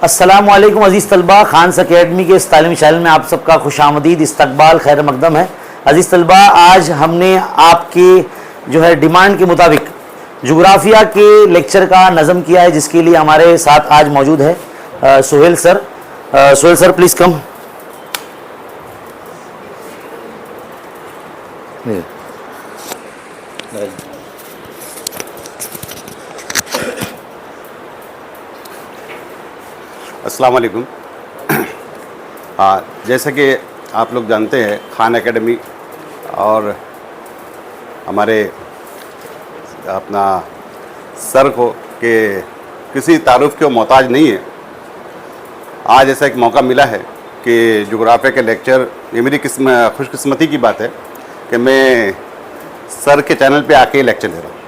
अस्सलामुअलैकुम अज़ीज़ तलबा, खान्स अकेडमी के इस तालीमी चैनल में आप सबका खुशामदीद, इस्तकबाल, खैर मकदम है। अज़ीज़ तलबा, आज हमने आपके जो है डिमांड के मुताबिक जोग्राफिया के लेक्चर का नज़म किया है, जिसके लिए हमारे साथ आज मौजूद है Suhail sir. Suhail sir please come. अस्सलाम वालेकुम। हाँ, जैसे कि आप लोग जानते हैं, खान एकेडमी और हमारे अपना सर को के किसी तारुफ के मोहताज नहीं है। आज ऐसा एक मौका मिला है कि जोग्राफिया के लेक्चर, ये मेरी खुशकिस्मती की बात है कि मैं सर के चैनल पे आके लेक्चर दे रहा हूँ,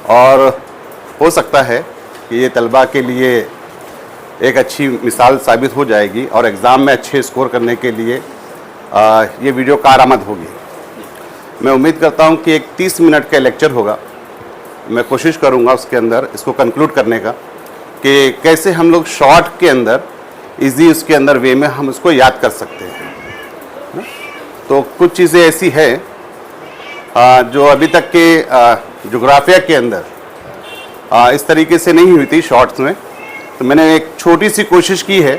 और हो सकता है कि ये तलबा के लिए एक अच्छी मिसाल साबित हो जाएगी और एग्ज़ाम में अच्छे स्कोर करने के लिए ये वीडियो कारआमद होगी। मैं उम्मीद करता हूँ कि एक 30 मिनट का लेक्चर होगा। मैं कोशिश करूँगा उसके अंदर इसको कंक्लूड करने का कि कैसे हम लोग शॉर्ट के अंदर इजी उसके अंदर वे में हम उसको याद कर सकते हैं। तो कुछ चीज़ें ऐसी है जो अभी तक के जोग्राफिया के अंदर इस तरीके से नहीं हुई थी शॉर्ट्स में। तो मैंने एक छोटी सी कोशिश की है,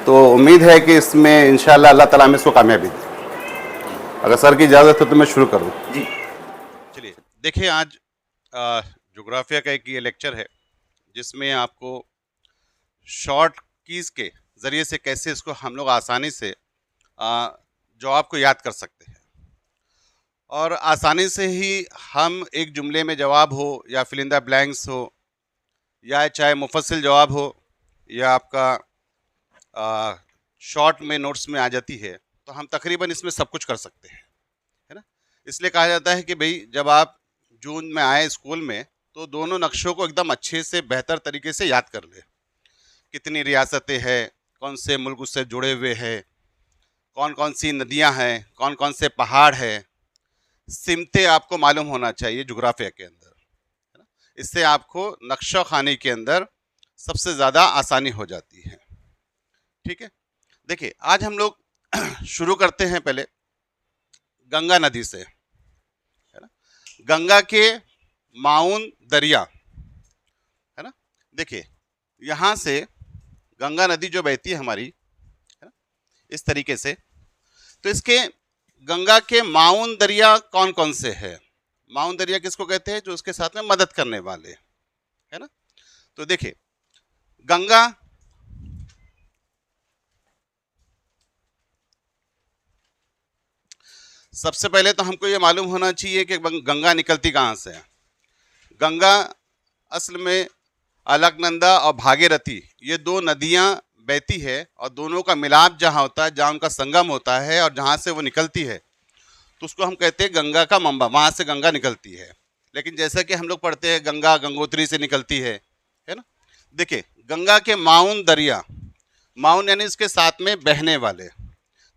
तो उम्मीद है कि इसमें इंशाअल्लाह अल्लाह ताला में इसको कामयाबी दे। अगर सर की इजाज़त हो तो मैं शुरू करूँ जी। चलिए देखिए, आज जोग्राफिया का एक ये लेक्चर है जिसमें आपको शॉर्ट कीज़ के ज़रिए से कैसे इसको हम लोग आसानी से जवाब को याद कर सकते हैं, और आसानी से ही हम एक जुमले में जवाब हो या फिल इन द ब्लैंक्स हो, या चाहे मुफस्सिल जवाब हो, या आपका शॉर्ट में नोट्स में आ जाती है, तो हम तकरीबन इसमें सब कुछ कर सकते हैं, है ना। इसलिए कहा जाता है कि भाई जब आप जून में आए स्कूल में तो दोनों नक्शों को एकदम अच्छे से बेहतर तरीके से याद कर ले। कितनी रियासतें हैं, कौन से मुल्क उससे जुड़े हुए हैं, कौन कौन सी नदियां हैं, कौन कौन से पहाड़ हैं, सिमतें आपको मालूम होना चाहिए जोग्राफिया के अंदर। इससे आपको नक्शा खानी के अंदर सबसे ज़्यादा आसानी हो जाती है। ठीक है, देखिए आज हम लोग शुरू करते हैं पहले गंगा नदी से, है ना। गंगा के माउन दरिया, है ना। देखिए यहाँ से गंगा नदी जो बहती है हमारी, है ना, इस तरीके से, तो इसके गंगा के माउन दरिया कौन कौन से हैं। माउन दरिया किसको कहते हैं? जो उसके साथ में मदद करने वाले, है ना। तो देखिए गंगा सबसे पहले तो हमको ये मालूम होना चाहिए कि गंगा निकलती कहाँ से है। गंगा असल में अलकनंदा और भागीरथी, ये दो नदियाँ बहती है, और दोनों का मिलाप जहाँ होता है, जहाँ उनका संगम होता है और जहाँ से वो निकलती है, तो उसको हम कहते हैं गंगा का मंबा। वहाँ से गंगा निकलती है। लेकिन जैसा कि हम लोग पढ़ते हैं गंगा गंगोत्री से निकलती है ना। देखिए गंगा के माउन दरिया, माउन यानी इसके साथ में बहने वाले।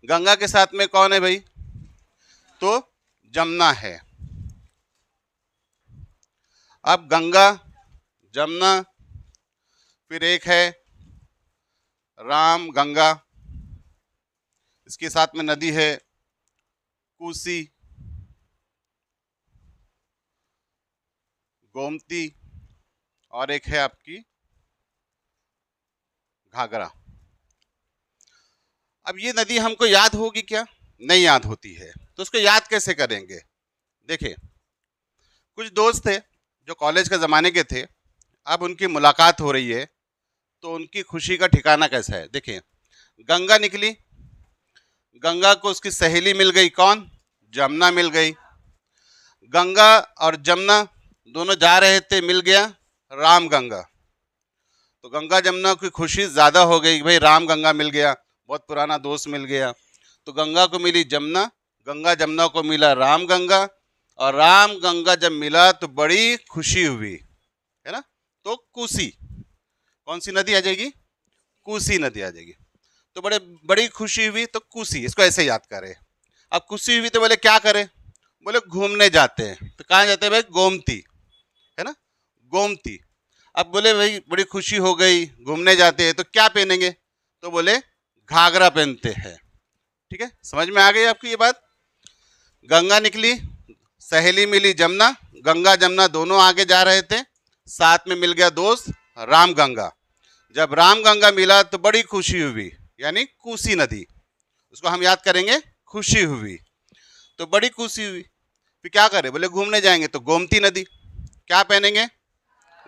गंगा के साथ में कौन है भाई? तो जमुना है। अब गंगा, जमुना, फिर एक है राम गंगा, इसके साथ में नदी है कोसी, गोमती, और एक है आपकी घाघरा। अब ये नदी हमको याद होगी क्या? नहीं याद होती है। तो उसको याद कैसे करेंगे? देखिए कुछ दोस्त थे जो कॉलेज के ज़माने के थे, अब उनकी मुलाकात हो रही है, तो उनकी खुशी का ठिकाना कैसा है? देखिए गंगा निकली, गंगा को उसकी सहेली मिल गई, कौन? जमुना मिल गई। गंगा और जमुना दोनों जा रहे थे, मिल गया राम गंगा। तो गंगा जमुना की खुशी ज़्यादा हो गई, भाई राम गंगा मिल गया, बहुत पुराना दोस्त मिल गया। तो गंगा को मिली जमुना, गंगा जमुना को मिला राम गंगा, और राम गंगा जब मिला तो बड़ी खुशी हुई, है ना। तो कोसी, कौन सी नदी आ जाएगी? कोसी नदी आ जाएगी। तो बड़ी खुशी हुई, तो कोसी, इसको ऐसे याद करें। अब खुशी हुई तो बोले क्या करें? बोले घूमने जाते हैं। तो कहाँ जाते हैं भाई? गोमती, है ना, गोमती। अब बोले भाई बड़ी खुशी हो गई, घूमने जाते हैं तो क्या पहनेंगे, तो बोले घाघरा पहनते हैं। ठीक है, समझ में आ गई आपकी ये बात। गंगा निकली, सहेली मिली जमुना, गंगा जमुना दोनों आगे जा रहे थे, साथ में मिल गया दोस्त राम गंगा। जब राम गंगा मिला तो बड़ी खुशी हुई, यानी कोसी नदी, उसको हम याद करेंगे खुशी हुई, तो बड़ी खुशी हुई। फिर क्या करें, बोले घूमने जाएंगे तो गोमती नदी, क्या पहनेंगे,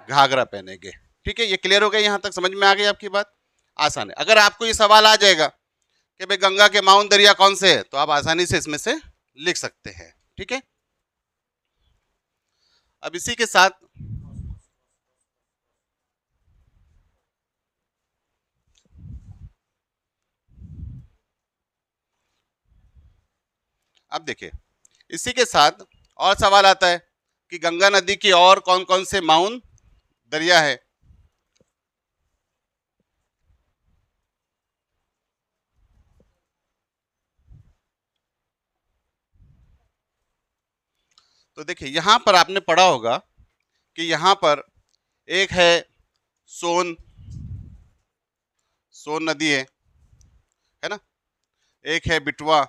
घाघरा पहनेंगे। ठीक है, ये क्लियर हो गया, यहाँ तक समझ में आ गई आपकी बात, आसान है। अगर आपको ये सवाल आ जाएगा कि भाई गंगा के माउंट दरिया कौन से है, तो आप आसानी से इसमें से लिख सकते हैं। ठीक है, अब इसी के साथ अब देखिए, इसी के साथ और सवाल आता है कि गंगा नदी की और कौन कौन से माउंट दरिया है। तो देखिए, यहां पर आपने पढ़ा होगा कि यहां पर एक है सोन, सोन नदी है ना, एक है बिटवा,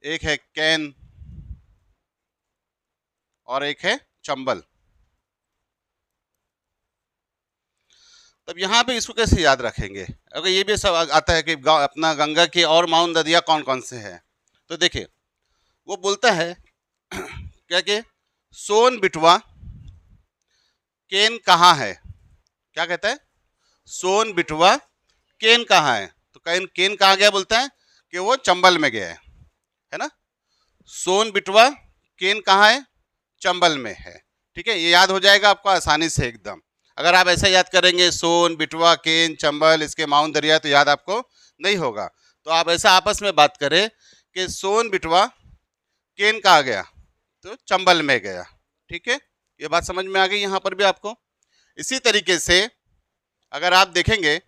एक है कैन और एक है चंबल। तब यहाँ पे इसको कैसे याद रखेंगे, अगर ये भी सब आता है कि अपना गंगा के और माउंट नदियाँ कौन कौन से हैं, तो देखिए वो बोलता है क्या कि सोन बिटवा केन कहाँ है, क्या कहता है, सोन बिटवा केन कहाँ है, तो केन केन कहाँ गया, बोलता है कि वो चंबल में गया है ना। सोन बिटवा केन कहाँ है, चंबल में है। ठीक है, ये याद हो जाएगा आपको आसानी से एकदम। अगर आप ऐसा याद करेंगे सोन बिटवा केन चंबल इसके माउंट दरिया, तो याद आपको नहीं होगा। तो आप ऐसा आपस में बात करें कि सोन बिटवा केन कहाँ गया, तो चंबल में गया। ठीक है, ये बात समझ में आ गई यहाँ पर भी आपको। इसी तरीके से अगर आप देखेंगे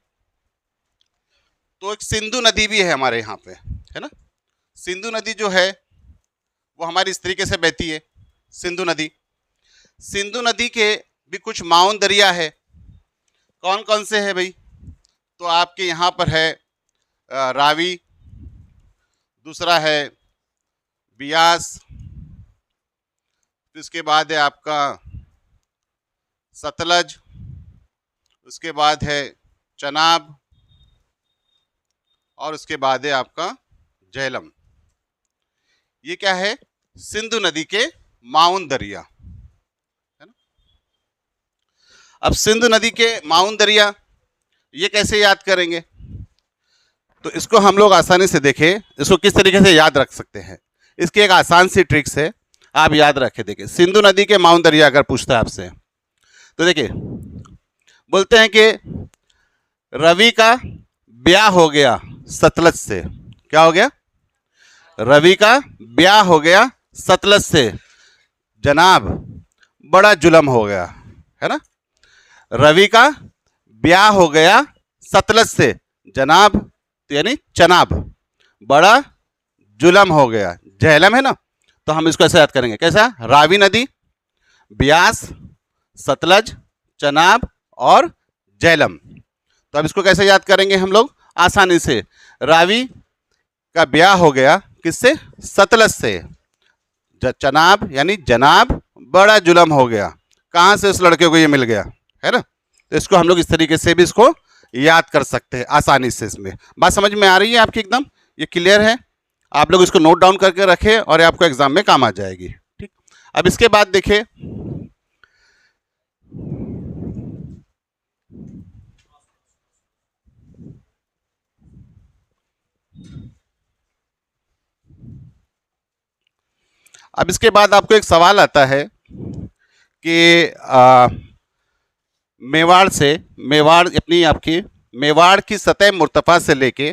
तो एक सिंधु नदी भी है हमारे यहाँ पे, है ना। सिंधु नदी जो है वो हमारी इस तरीके से बहती है, सिंधु नदी। सिंधु नदी के भी कुछ माउंट दरिया है, कौन कौन से है भाई, तो आपके यहाँ पर है रावी, दूसरा है बियास, इसके बाद है आपका सतलज, उसके बाद है चनाब और उसके बाद है आपका झेलम। ये क्या है, सिंधु नदी के माउंट दरिया, है ना। अब सिंधु नदी के माउंट दरिया ये कैसे याद करेंगे, तो इसको हम लोग आसानी से देखें, इसको किस तरीके से याद रख सकते हैं। इसकी एक आसान सी ट्रिक्स है, आप याद रखें। देखिए, सिंधु नदी के माउंट दरिया अगर पूछता है आपसे, तो देखिए बोलते हैं कि रवि का ब्याह हो गया सतलज से, क्या हो गया, रवि का ब्याह हो गया सतलज से, जनाब बड़ा जुल्म हो गया, है ना। रवि का ब्याह हो गया सतलज से, जनाब यानी चनाब बड़ा जुल्म हो गया, झेलम है ना। तो हम इसको ऐसे याद करेंगे, कैसा, रावी नदी, ब्यास, सतलज, चनाब और झेलम। तो अब इसको कैसे याद करेंगे हम लोग, आसानी से, रावी का ब्याह हो गया किससे, सतलज से, चनाब यानी जनाब बड़ा जुल्म हो गया, कहाँ से उस लड़के को ये मिल गया, है ना। तो इसको हम लोग इस तरीके से भी इसको याद कर सकते हैं आसानी से। इसमें बात समझ में आ रही है आपकी एकदम, ये क्लियर है। आप लोग इसको नोट डाउन करके रखें और आपको एग्जाम में काम आ जाएगी। ठीक, अब इसके बाद देखिए, अब इसके बाद आपको एक सवाल आता है कि मेवाड़ से, मेवाड़ अपनी आपकी मेवाड़ की सतह मुर्तफा से लेके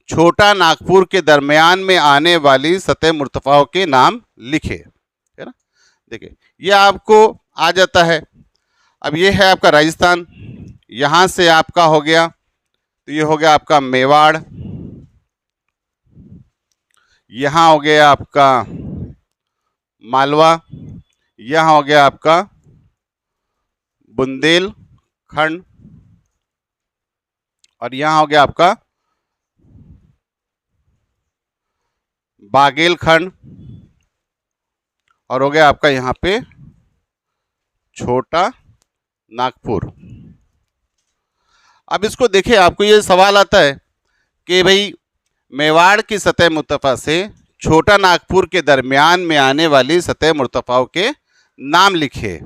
छोटा नागपुर के दरमियान में आने वाली सतह मुर्तफाओं के नाम लिखे, है ना। देखिए ये आपको आ जाता है। अब ये है आपका राजस्थान, यहाँ से आपका हो गया, तो ये हो गया आपका मेवाड़, यहाँ हो गया आपका मालवा, यहाँ हो गया आपका बुंदेलखंड, और यहाँ हो गया आपका बागेलखंड, और हो गया आपका यहाँ पे छोटा नागपुर। अब इसको देखिए, आपको ये सवाल आता है कि भाई मेवाड़ की सतह मुर्तफ़ा से छोटा नागपुर के दरमियान में आने वाली सतह मुर्तफ़ाओं के नाम लिखिए।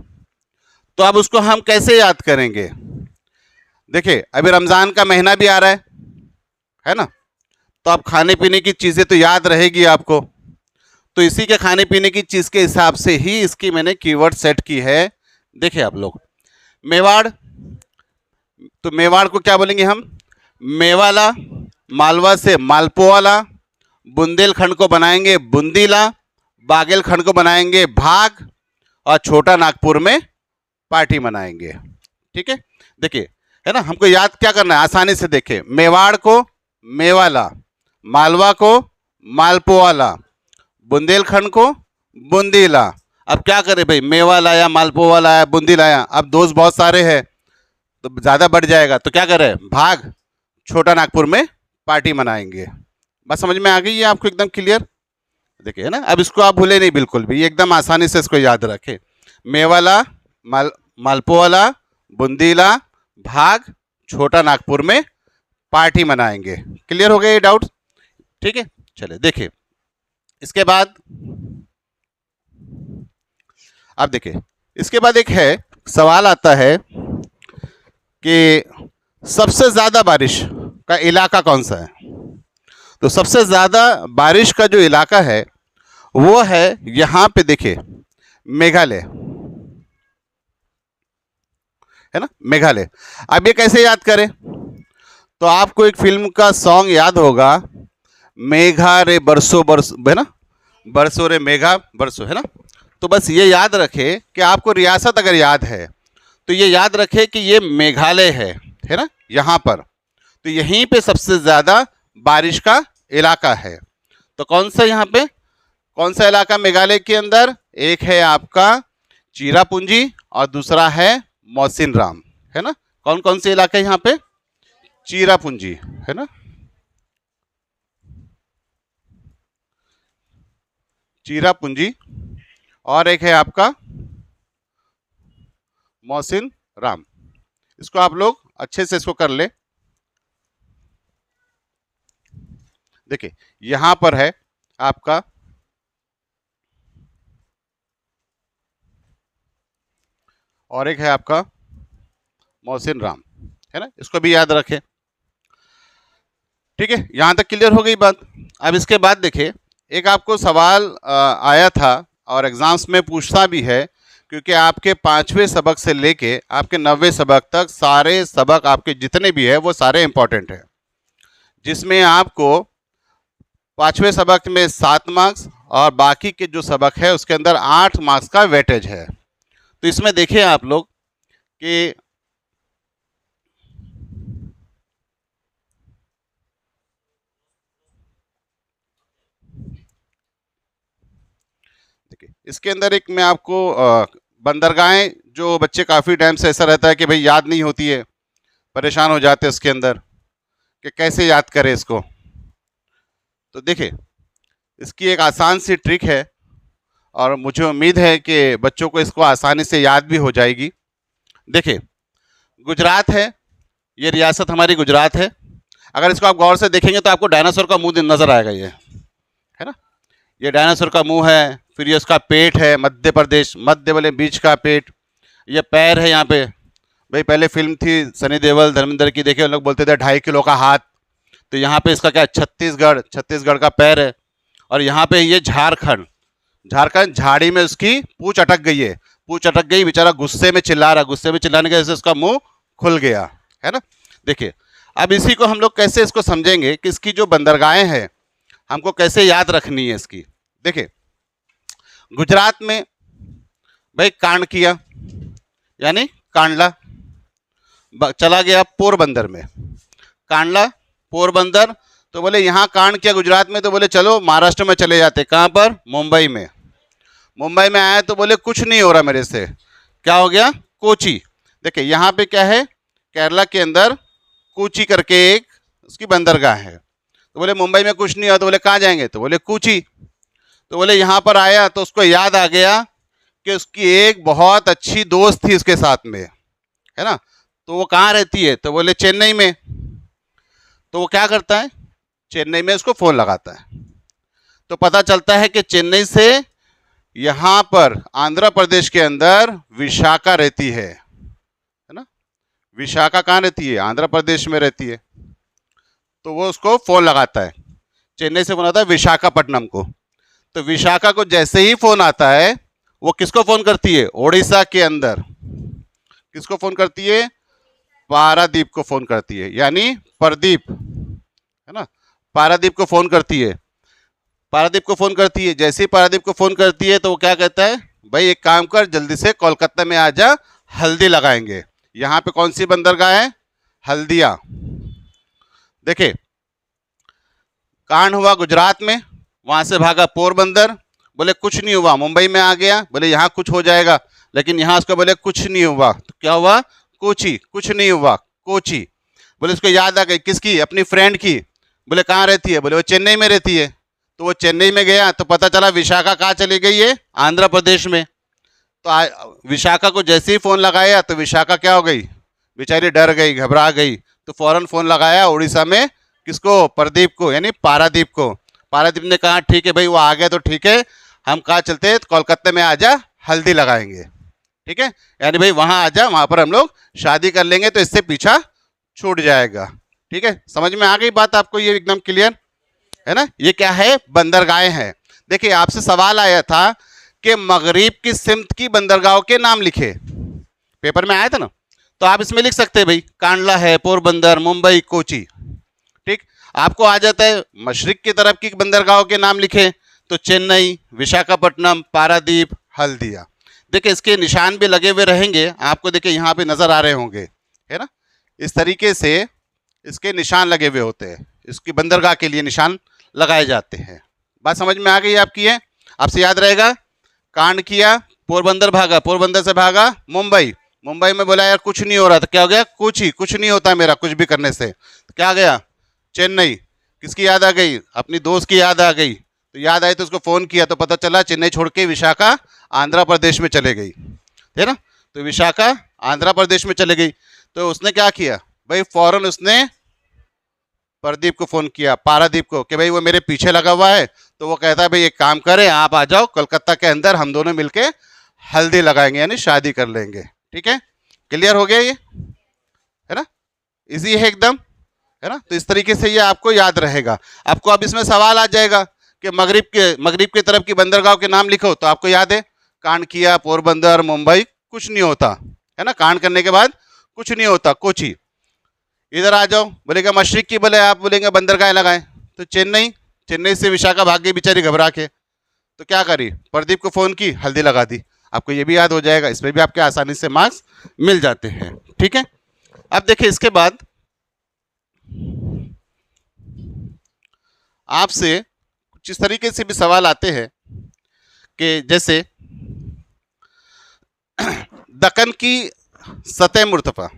तो अब उसको हम कैसे याद करेंगे? देखिए, अभी रमज़ान का महीना भी आ रहा है ना, तो अब खाने पीने की चीज़ें तो याद रहेगी आपको, तो इसी के खाने पीने की चीज़ के हिसाब से ही इसकी मैंने कीवर्ड सेट की है। देखिए आप लोग, मेवाड़, तो मेवाड़ को क्या बोलेंगे हम? मेवाला। मालवा से मालपुआला। बुंदेलखंड को बनाएंगे बुंदीला। बागेलखंड को बनाएंगे भाग, और छोटा नागपुर में पार्टी मनाएंगे। ठीक है, देखिए, है ना, हमको याद क्या करना है? आसानी से देखिए, मेवाड़ को मेवाला, मालवा को मालपुआला, बुंदेलखंड को बुंदीला। अब क्या करें भाई, मेवा लाया, मालपुआ लाया, बूंदी लाया, अब दोस्त बहुत सारे हैं तो ज़्यादा बढ़ जाएगा, तो क्या करें? भाग, छोटा नागपुर में पार्टी मनाएंगे। बस समझ में आ गई है आपको? एकदम क्लियर। देखिए, है ना, अब इसको आप भूले नहीं बिल्कुल भी, एकदम आसानी से इसको याद रखें। मेवाला, मालपुआला, बुंदीला, भाग, छोटा नागपुर में पार्टी मनाएंगे। क्लियर हो गया ये डाउट? ठीक है, चलिए देखिए, इसके बाद अब देखिए, इसके बाद एक है सवाल आता है कि सबसे ज़्यादा बारिश का इलाका कौन सा है? तो सबसे ज़्यादा बारिश का जो इलाका है वो है यहाँ पे, देखिए, मेघालय, है ना, मेघालय। अब ये कैसे याद करें? तो आपको एक फिल्म का सॉन्ग याद होगा, मेघा रे बरसो बरसो, है ना, बरसो रे मेघा बरसो, है ना। तो बस ये याद रखें कि आपको रियासत अगर याद है तो ये याद रखें कि ये मेघालय है ना, यहाँ पर। तो यहीं पे सबसे ज़्यादा बारिश का इलाका है। तो कौन सा यहाँ पे, कौन सा इलाका मेघालय के अंदर? एक है आपका चिरापुंजी और दूसरा है मौसिनराम, है ना। कौन कौन से इलाके यहाँ पे? चिरापुंजी, है ना, चिरापुंजी, और एक है आपका मौसिन राम। इसको आप लोग अच्छे से इसको कर ले। देखिए, यहां पर है आपका और एक है आपका मौसिन राम, है ना, इसको भी याद रखें। ठीक है, यहां तक क्लियर हो गई बात। अब इसके बाद देखिए, एक आपको सवाल आया था और एग्जाम्स में पूछता भी है, क्योंकि आपके 5वें सबक से लेके आपके 90वें सबक तक सारे सबक आपके जितने भी है वो सारे इंपॉर्टेंट हैं, जिसमें आपको 5वें सबक में 7 मार्क्स और बाकी के जो सबक है उसके अंदर 8 मार्क्स का वेटेज है। तो इसमें देखिए आप लोग कि देखिए, इसके अंदर एक मैं आपको बंदरगाहें, जो बच्चे काफ़ी टाइम से ऐसा रहता है कि भाई याद नहीं होती है, परेशान हो जाते हैं उसके अंदर कि कैसे याद करें इसको। तो देखिए, इसकी एक आसान सी ट्रिक है और मुझे उम्मीद है कि बच्चों को इसको आसानी से याद भी हो जाएगी। देखिए, गुजरात है, ये रियासत हमारी गुजरात है। अगर इसको आप गौर से देखेंगे तो आपको डायनासोर का मुंह नज़र आएगा, ये है ना, ये डायनासोर का मुंह है। फिर ये उसका पेट है, मध्य प्रदेश, मध्य वाले बीच का पेट, ये पैर है यहाँ पे। भाई पहले फिल्म थी सनी देओल धर्मेंद्र की, देखिए लोग बोलते थे 2.5 किलो का हाथ, तो यहाँ पे इसका क्या, छत्तीसगढ़ का पैर है। और यहाँ पे ये झारखंड, झाड़ी में उसकी पूंछ अटक गई है, पूंछ अटक गई, बेचारा गुस्से में चिल्ला रहा, गुस्से में चिल्लाने की वजह से उसका मुंह खुल गया, है ना। देखिए, अब इसी को हम लोग कैसे इसको समझेंगे कि इसकी जो बंदरगाहें हैं हमको कैसे याद रखनी है इसकी। देखिए, गुजरात में भाई कांडकिया यानी कांडला, चला गया पोरबंदर में, कांडला पोरबंदर, तो बोले यहाँ कांड किया गुजरात में, तो बोले चलो महाराष्ट्र में चले जाते, कहाँ पर? मुंबई में। मुंबई में आया तो बोले कुछ नहीं हो रहा मेरे से, क्या हो गया, कोची। देखिए यहाँ पे क्या है, केरला के अंदर कोची करके एक उसकी बंदरगाह है। तो बोले मुंबई में कुछ नहीं हुआ, तो बोले कहाँ जाएंगे, तो बोले कोची। तो बोले यहाँ पर आया तो उसको याद आ गया कि उसकी एक बहुत अच्छी दोस्त थी उसके साथ में, है ना। तो वो कहाँ रहती है, तो बोले चेन्नई में। तो वो क्या करता है, चेन्नई में उसको फ़ोन लगाता है। तो पता चलता है कि चेन्नई से यहाँ पर आंध्र प्रदेश के अंदर विशाखा रहती है ना। विशाखा कहाँ रहती है, आंध्र प्रदेश में रहती है। तो वो उसको फ़ोन लगाता है, चेन्नई से फ़ोन आता है विशाखापट्टनम को। तो विशाखा को जैसे ही फ़ोन आता है, वो किसको फ़ोन करती है, उड़ीसा के अंदर किसको फ़ोन करती है, पारादीप को फ़ोन करती है, यानी प्रदीप, है ना। पारादीप को फ़ोन करती है, पारादीप को फ़ोन करती है। जैसे ही पारादीप को फ़ोन करती है तो वो क्या कहता है, भाई एक काम कर, जल्दी से कोलकाता में आ जा, हल्दी लगाएंगे। यहाँ पे कौन सी बंदरगाह है, हल्दिया। देखिए कांड हुआ गुजरात में, वहाँ से भागा पोरबंदर, बोले कुछ नहीं हुआ, मुंबई में आ गया, बोले यहाँ कुछ हो जाएगा, लेकिन यहाँ उसको बोले कुछ नहीं हुआ, तो क्या हुआ, कोची, कुछ नहीं हुआ, कोची। बोले उसको याद आ गई, किसकी, अपनी फ्रेंड की। बोले कहाँ रहती है, बोले वो चेन्नई में रहती है। तो वो चेन्नई में गया तो पता चला विशाखा कहाँ चली गई है, आंध्र प्रदेश में। तो विशाखा को जैसे ही फ़ोन लगाया तो विशाखा क्या हो गई, बेचारी डर गई, घबरा गई। तो फ़ौरन फ़ोन लगाया उड़ीसा में, किसको, प्रदीप को, यानी पारादीप को। पारादीप ने कहा ठीक है भाई, वो आ गया तो ठीक है, हम कहाँ चलते हैं, कोलकाता में आजा, हल्दी लगाएंगे, ठीक है, यानी भाई वहाँ आजा, वहाँ पर हम लोग शादी कर लेंगे, तो इससे पीछा छूट जाएगा। ठीक है, समझ में आ गई बात आपको, ये एकदम क्लियर है ना। ये क्या है, बंदरगाहें हैं। देखिए आपसे सवाल आया था कि मगरिब की सिमत की बंदरगाहों के नाम लिखे, पेपर में आया था ना। तो आप इसमें लिख सकते हैं भाई, कांडला है, पोरबंदर, मुंबई, कोची। ठीक, आपको आ जाता है मशरिक की तरफ की बंदरगाहों के नाम लिखे, तो चेन्नई, विशाखापट्टनम, पारादीप, हल्दिया। देखिए इसके निशान भी लगे हुए रहेंगे आपको, देखिए यहाँ पे नज़र आ रहे होंगे, है ना। इस तरीके से इसके निशान लगे हुए होते हैं, इसकी बंदरगाह के लिए निशान लगाए जाते हैं। बात समझ में आ गई आपकी है, आपसे याद रहेगा। कांड किया, पोरबंदर भागा, पोरबंदर से भागा मुंबई, मुंबई में बोला यार कुछ नहीं हो रहा, तो क्या हो गया, कुछ ही, कुछ नहीं होता मेरा कुछ भी करने से, तो क्या गया, चेन्नई। किसकी याद आ गई, अपनी दोस्त की याद आ गई। तो याद आई तो उसको फ़ोन किया तो पता चला चेन्नई छोड़ के विशाखा आंध्र प्रदेश में चले गई, है ना। तो विशाखा आंध्र प्रदेश में चले गई, तो उसने क्या किया भाई, फ़ौरन उसने प्रदीप को फ़ोन किया, पारादीप को, कि भाई वो मेरे पीछे लगा हुआ है। तो वो कहता है भाई एक काम करें, आप आ जाओ कोलकाता के अंदर, हम दोनों मिलके हल्दी लगाएंगे, यानी शादी कर लेंगे। ठीक है, क्लियर हो गया ये, है ना, इजी है एकदम, है ना। तो इस तरीके से ये आपको याद रहेगा। आपको अब इसमें सवाल आ जाएगा कि मगरिब की तरफ की बंदरगाह के नाम लिखो, तो आपको याद है कांड किया, पोरबंदर, मुंबई, कुछ नहीं होता, है ना, कांड करने के बाद कुछ नहीं होता, कोची। इधर आ जाओ, बोलेगा मशरिक की, बोले आप बोलेंगे बंदरगाह लगाएं, तो चेन्नई, चेन्नई से विशाखा भाग गई बेचारी घबरा के। तो क्या करी, प्रदीप को फ़ोन की, हल्दी लगा दी। आपको ये भी याद हो जाएगा, इसमें भी आपके आसानी से मार्क्स मिल जाते हैं। ठीक है, अब देखिए इसके बाद आपसे कुछ इस तरीके से भी सवाल आते हैं कि जैसे दक्कन की सतह मुर्तफा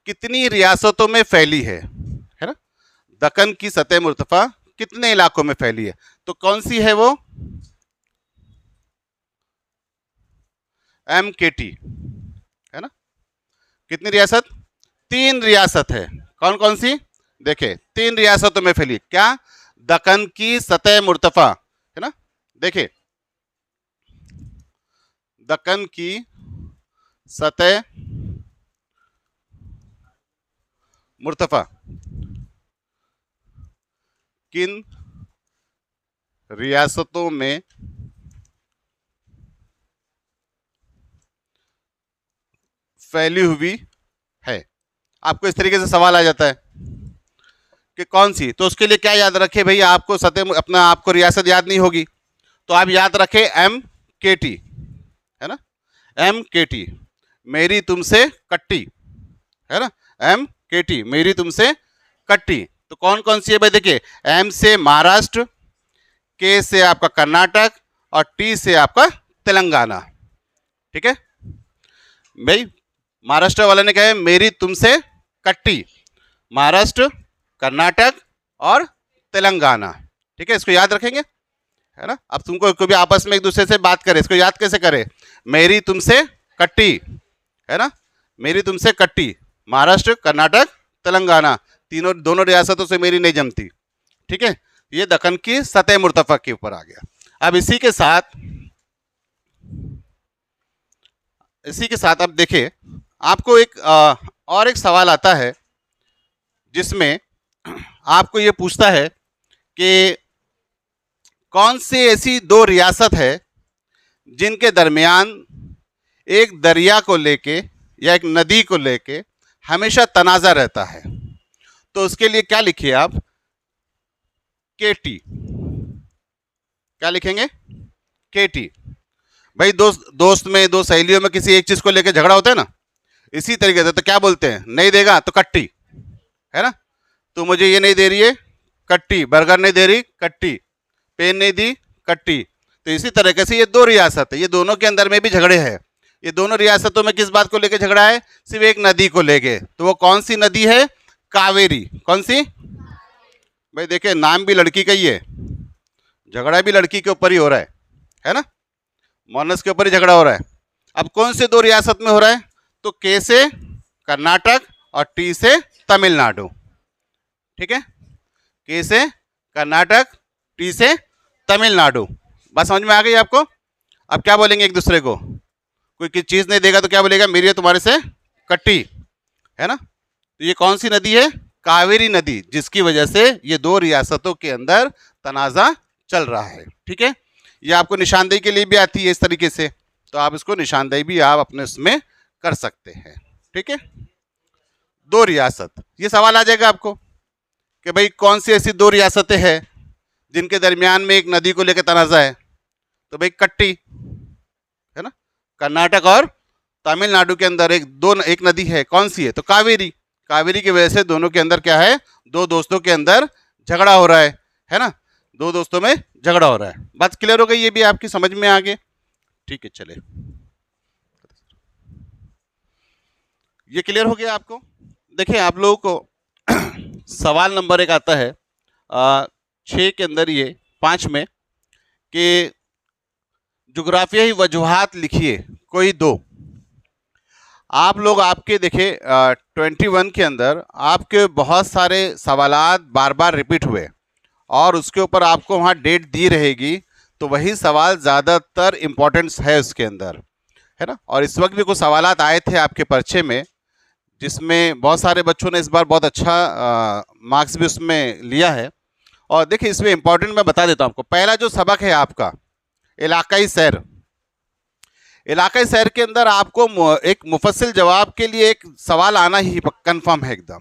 कितनी रियासतों में फैली है ना। दक्कन की सतह मुर्तफा कितने इलाकों में फैली है, तो कौन सी है वो, MKT, है ना। कितनी रियासत, 3 रियासत है। कौन कौन सी, देखे 3 रियासतों में फैली, क्या, दक्कन की सतह मुर्तफा, है ना। देखे दक्कन की सतह मुर्तफा किन रियासतों में फैली हुई है। आपको इस तरीके से सवाल आ जाता है कि कौन सी, तो उसके लिए क्या याद रखे भाई, आपको सतह अपना आपको रियासत याद नहीं होगी, तो आप याद रखे MKT, है ना। MKT, मेरी तुमसे कट्टी, है ना, MKT, मेरी तुमसे कट्टी। तो कौन कौन सी है भाई, देखिए M से महाराष्ट्र, K से आपका कर्नाटक, और टी से आपका तेलंगाना। ठीक है भाई, महाराष्ट्र वाले ने कहा है मेरी तुमसे कट्टी, महाराष्ट्र, कर्नाटक और तेलंगाना। ठीक है, इसको याद रखेंगे, है ना। अब तुमको कभी आपस में एक दूसरे से बात करे, इसको याद कैसे करे, मेरी तुमसे कट्टी, है ना, मेरी तुमसे कट्टी, महाराष्ट्र, कर्नाटक, तेलंगाना, दोनों रियासतों से मेरी नहीं जमती। ठीक है, ये दक्कन की सतह मुर्तफा के ऊपर आ गया। अब इसी के साथ अब देखिए, आपको और एक सवाल आता है जिसमें आपको ये पूछता है कि कौन सी ऐसी दो रियासत है जिनके दरमियान एक दरिया को लेके या एक नदी को लेके हमेशा तनाज़ा रहता है। तो उसके लिए क्या लिखिए आप, केटी। क्या लिखेंगे, केटी। भाई दोस्त में, दो सहेलियों में किसी एक चीज को लेकर झगड़ा होता है ना, इसी तरीके से तो क्या बोलते हैं, नहीं देगा तो कट्टी, है ना। तो मुझे ये नहीं दे रही है, कट्टी, बर्गर नहीं दे रही, कट्टी, पेन नहीं दी, कट्टी। तो इसी तरीके से ये दो रियासत है, ये दोनों के अंदर में भी झगड़े हैं। ये दोनों रियासतों में किस बात को लेकर झगड़ा है, सिर्फ एक नदी को लेके। तो वो कौन सी नदी है, कावेरी। कौन सी, भाई देखिए नाम भी लड़की का ही है, झगड़ा भी लड़की के ऊपर ही हो रहा है ना, मोनस के ऊपर ही झगड़ा हो रहा है। अब कौन से दो रियासत में हो रहा है, तो के से कर्नाटक और टी से तमिलनाडु। ठीक है, के से कर्नाटक, टी से तमिलनाडु। बात समझ में आ गई आपको। अब क्या बोलेंगे एक दूसरे को, कोई किसी चीज़ नहीं देगा तो क्या बोलेगा, मेरी तुम्हारे से कट्टी, है ना। तो ये कौन सी नदी है, कावेरी नदी, जिसकी वजह से ये दो रियासतों के अंदर तनाज़ा चल रहा है। ठीक है, ये आपको निशानदेही के लिए भी आती है इस तरीके से, तो आप इसको निशानदेही भी आप अपने उसमें कर सकते हैं। ठीक है, दो रियासत, ये सवाल आ जाएगा आपको कि भाई कौन सी ऐसी दो रियासतें हैं जिनके दरमियान में एक नदी को लेकर तनाज़ा है, तो भाई कट्टी, है ना, कर्नाटक और तमिलनाडु के अंदर एक नदी है, कौन सी है, तो कावेरी। कावेरी की वजह से दोनों के अंदर क्या है, दो दोस्तों के अंदर झगड़ा हो रहा है ना, दो दोस्तों में झगड़ा हो रहा है। बात क्लियर हो गई, ये भी आपकी समझ में आ गए। ठीक है, चले, ये क्लियर हो गया आपको। देखिए आप लोगों को सवाल नंबर 1 आता है 6 के अंदर, ये 5 में, कि जुग्राफियाई वजूहात लिखिए कोई दो। आप लोग आपके देखिए 21 के अंदर आपके बहुत सारे सवालात बार बार रिपीट हुए और उसके ऊपर आपको वहाँ डेट दी रहेगी, तो वही सवाल ज़्यादातर इम्पोर्टेंस है उसके अंदर, है ना। और इस वक्त भी कुछ सवालात आए थे आपके पर्चे में, जिसमें बहुत सारे बच्चों ने इस बार बहुत अच्छा मार्क्स भी उसमें लिया है। और देखिए इसमें इम्पोर्टेंट मैं बता देता हूँ आपको। पहला जो सबक है आपका इलाकाई सैर, इलाकाई सैर के अंदर आपको एक मुफस्सिल जवाब के लिए एक सवाल आना ही कंफर्म है एकदम,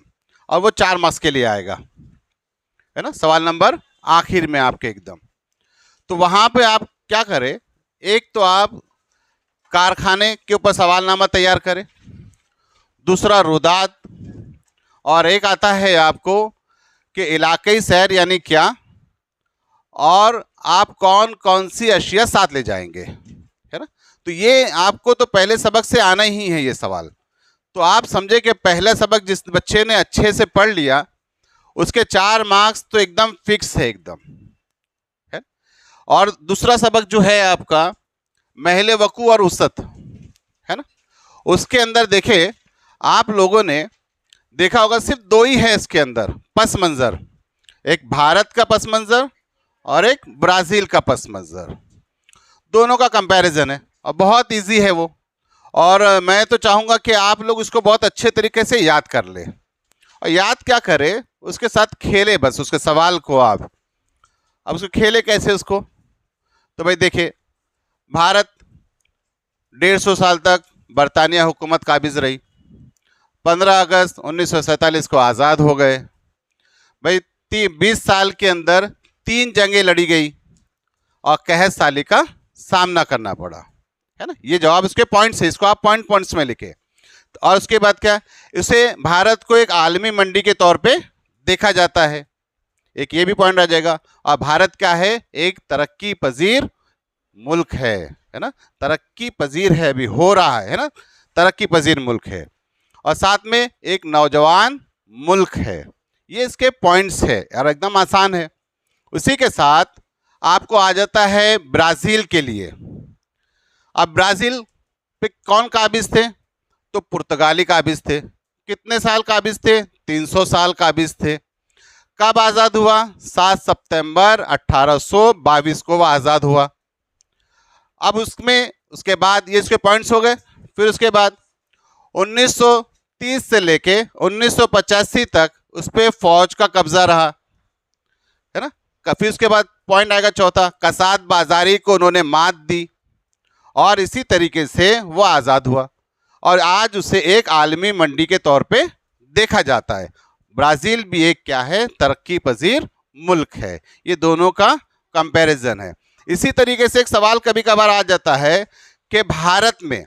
और वो 4 मार्क्स के लिए आएगा, है ना, सवाल नंबर आखिर में आपके एकदम। तो वहाँ पे आप क्या करें, एक तो आप कारखाने के ऊपर सवालनामा तैयार करें, दूसरा रुदात, और एक आता है आपको कि इलाकाई सैर यानी क्या, और आप कौन कौन सी अशिया साथ ले जाएंगे, है ना। तो ये आपको तो पहले सबक से आना ही है ये सवाल। तो आप समझे कि पहला सबक जिस बच्चे ने अच्छे से पढ़ लिया उसके 4 मार्क्स तो एकदम फिक्स है एकदम, है। और दूसरा सबक जो है आपका महले वकू और उसत, है ना, उसके अंदर देखे आप लोगों ने देखा होगा सिर्फ 2 ही है इसके अंदर पस मंज़र, एक भारत का पस मंज़र और एक ब्राज़ील का पस मंज़र। दोनों का कंपैरिजन है और बहुत इजी है वो, और मैं तो चाहूँगा कि आप लोग इसको बहुत अच्छे तरीके से याद कर ले, और याद क्या करें, उसके साथ खेले बस उसके सवाल को आप। अब उसको खेले कैसे उसको, तो भाई देखिए भारत 150 साल तक बरतानिया हुकूमत काबिज रही, 15 अगस्त 1947 को आज़ाद हो गए। भाई 20 साल के अंदर 3 जंगें लड़ी गई और कहत साली का सामना करना पड़ा, है ना। ये जवाब इसके पॉइंट्स है, इसको आप पॉइंट्स में लिखे। और उसके बाद क्या, इसे भारत को एक आलमी मंडी के तौर पे देखा जाता है, एक ये भी पॉइंट आ जाएगा। और भारत क्या है, एक तरक्की पजीर मुल्क है ना, तरक्की पजीर है, अभी हो रहा है ना, तरक्की पजीर मुल्क है, और साथ में एक नौजवान मुल्क है। ये इसके पॉइंट्स है और एकदम आसान है। उसी के साथ आपको आ जाता है ब्राज़ील के लिए। अब ब्राज़ील पे कौन काबिज थे? तो पुर्तगाली काबिज थे। कितने साल काबिज थे? 300 साल काबिज थे। कब आज़ाद हुआ? 7 सितंबर 1822 को वह आज़ाद हुआ। अब उसके बाद ये इसके पॉइंट्स हो गए। फिर उसके बाद 1930 से लेके 1985 तक उस पर फौज का कब्जा रहा, है ना। फिर उसके बाद पॉइंट आएगा चौथा, कसाद बाजारी को उन्होंने मात दी और इसी तरीके से वो आज़ाद हुआ और आज उसे एक आलमी मंडी के तौर पे देखा जाता है। ब्राज़ील भी एक क्या है? तरक्की पजीर मुल्क है। ये दोनों का कंपैरिजन है। इसी तरीके से एक सवाल कभी कभार आ जाता है कि भारत में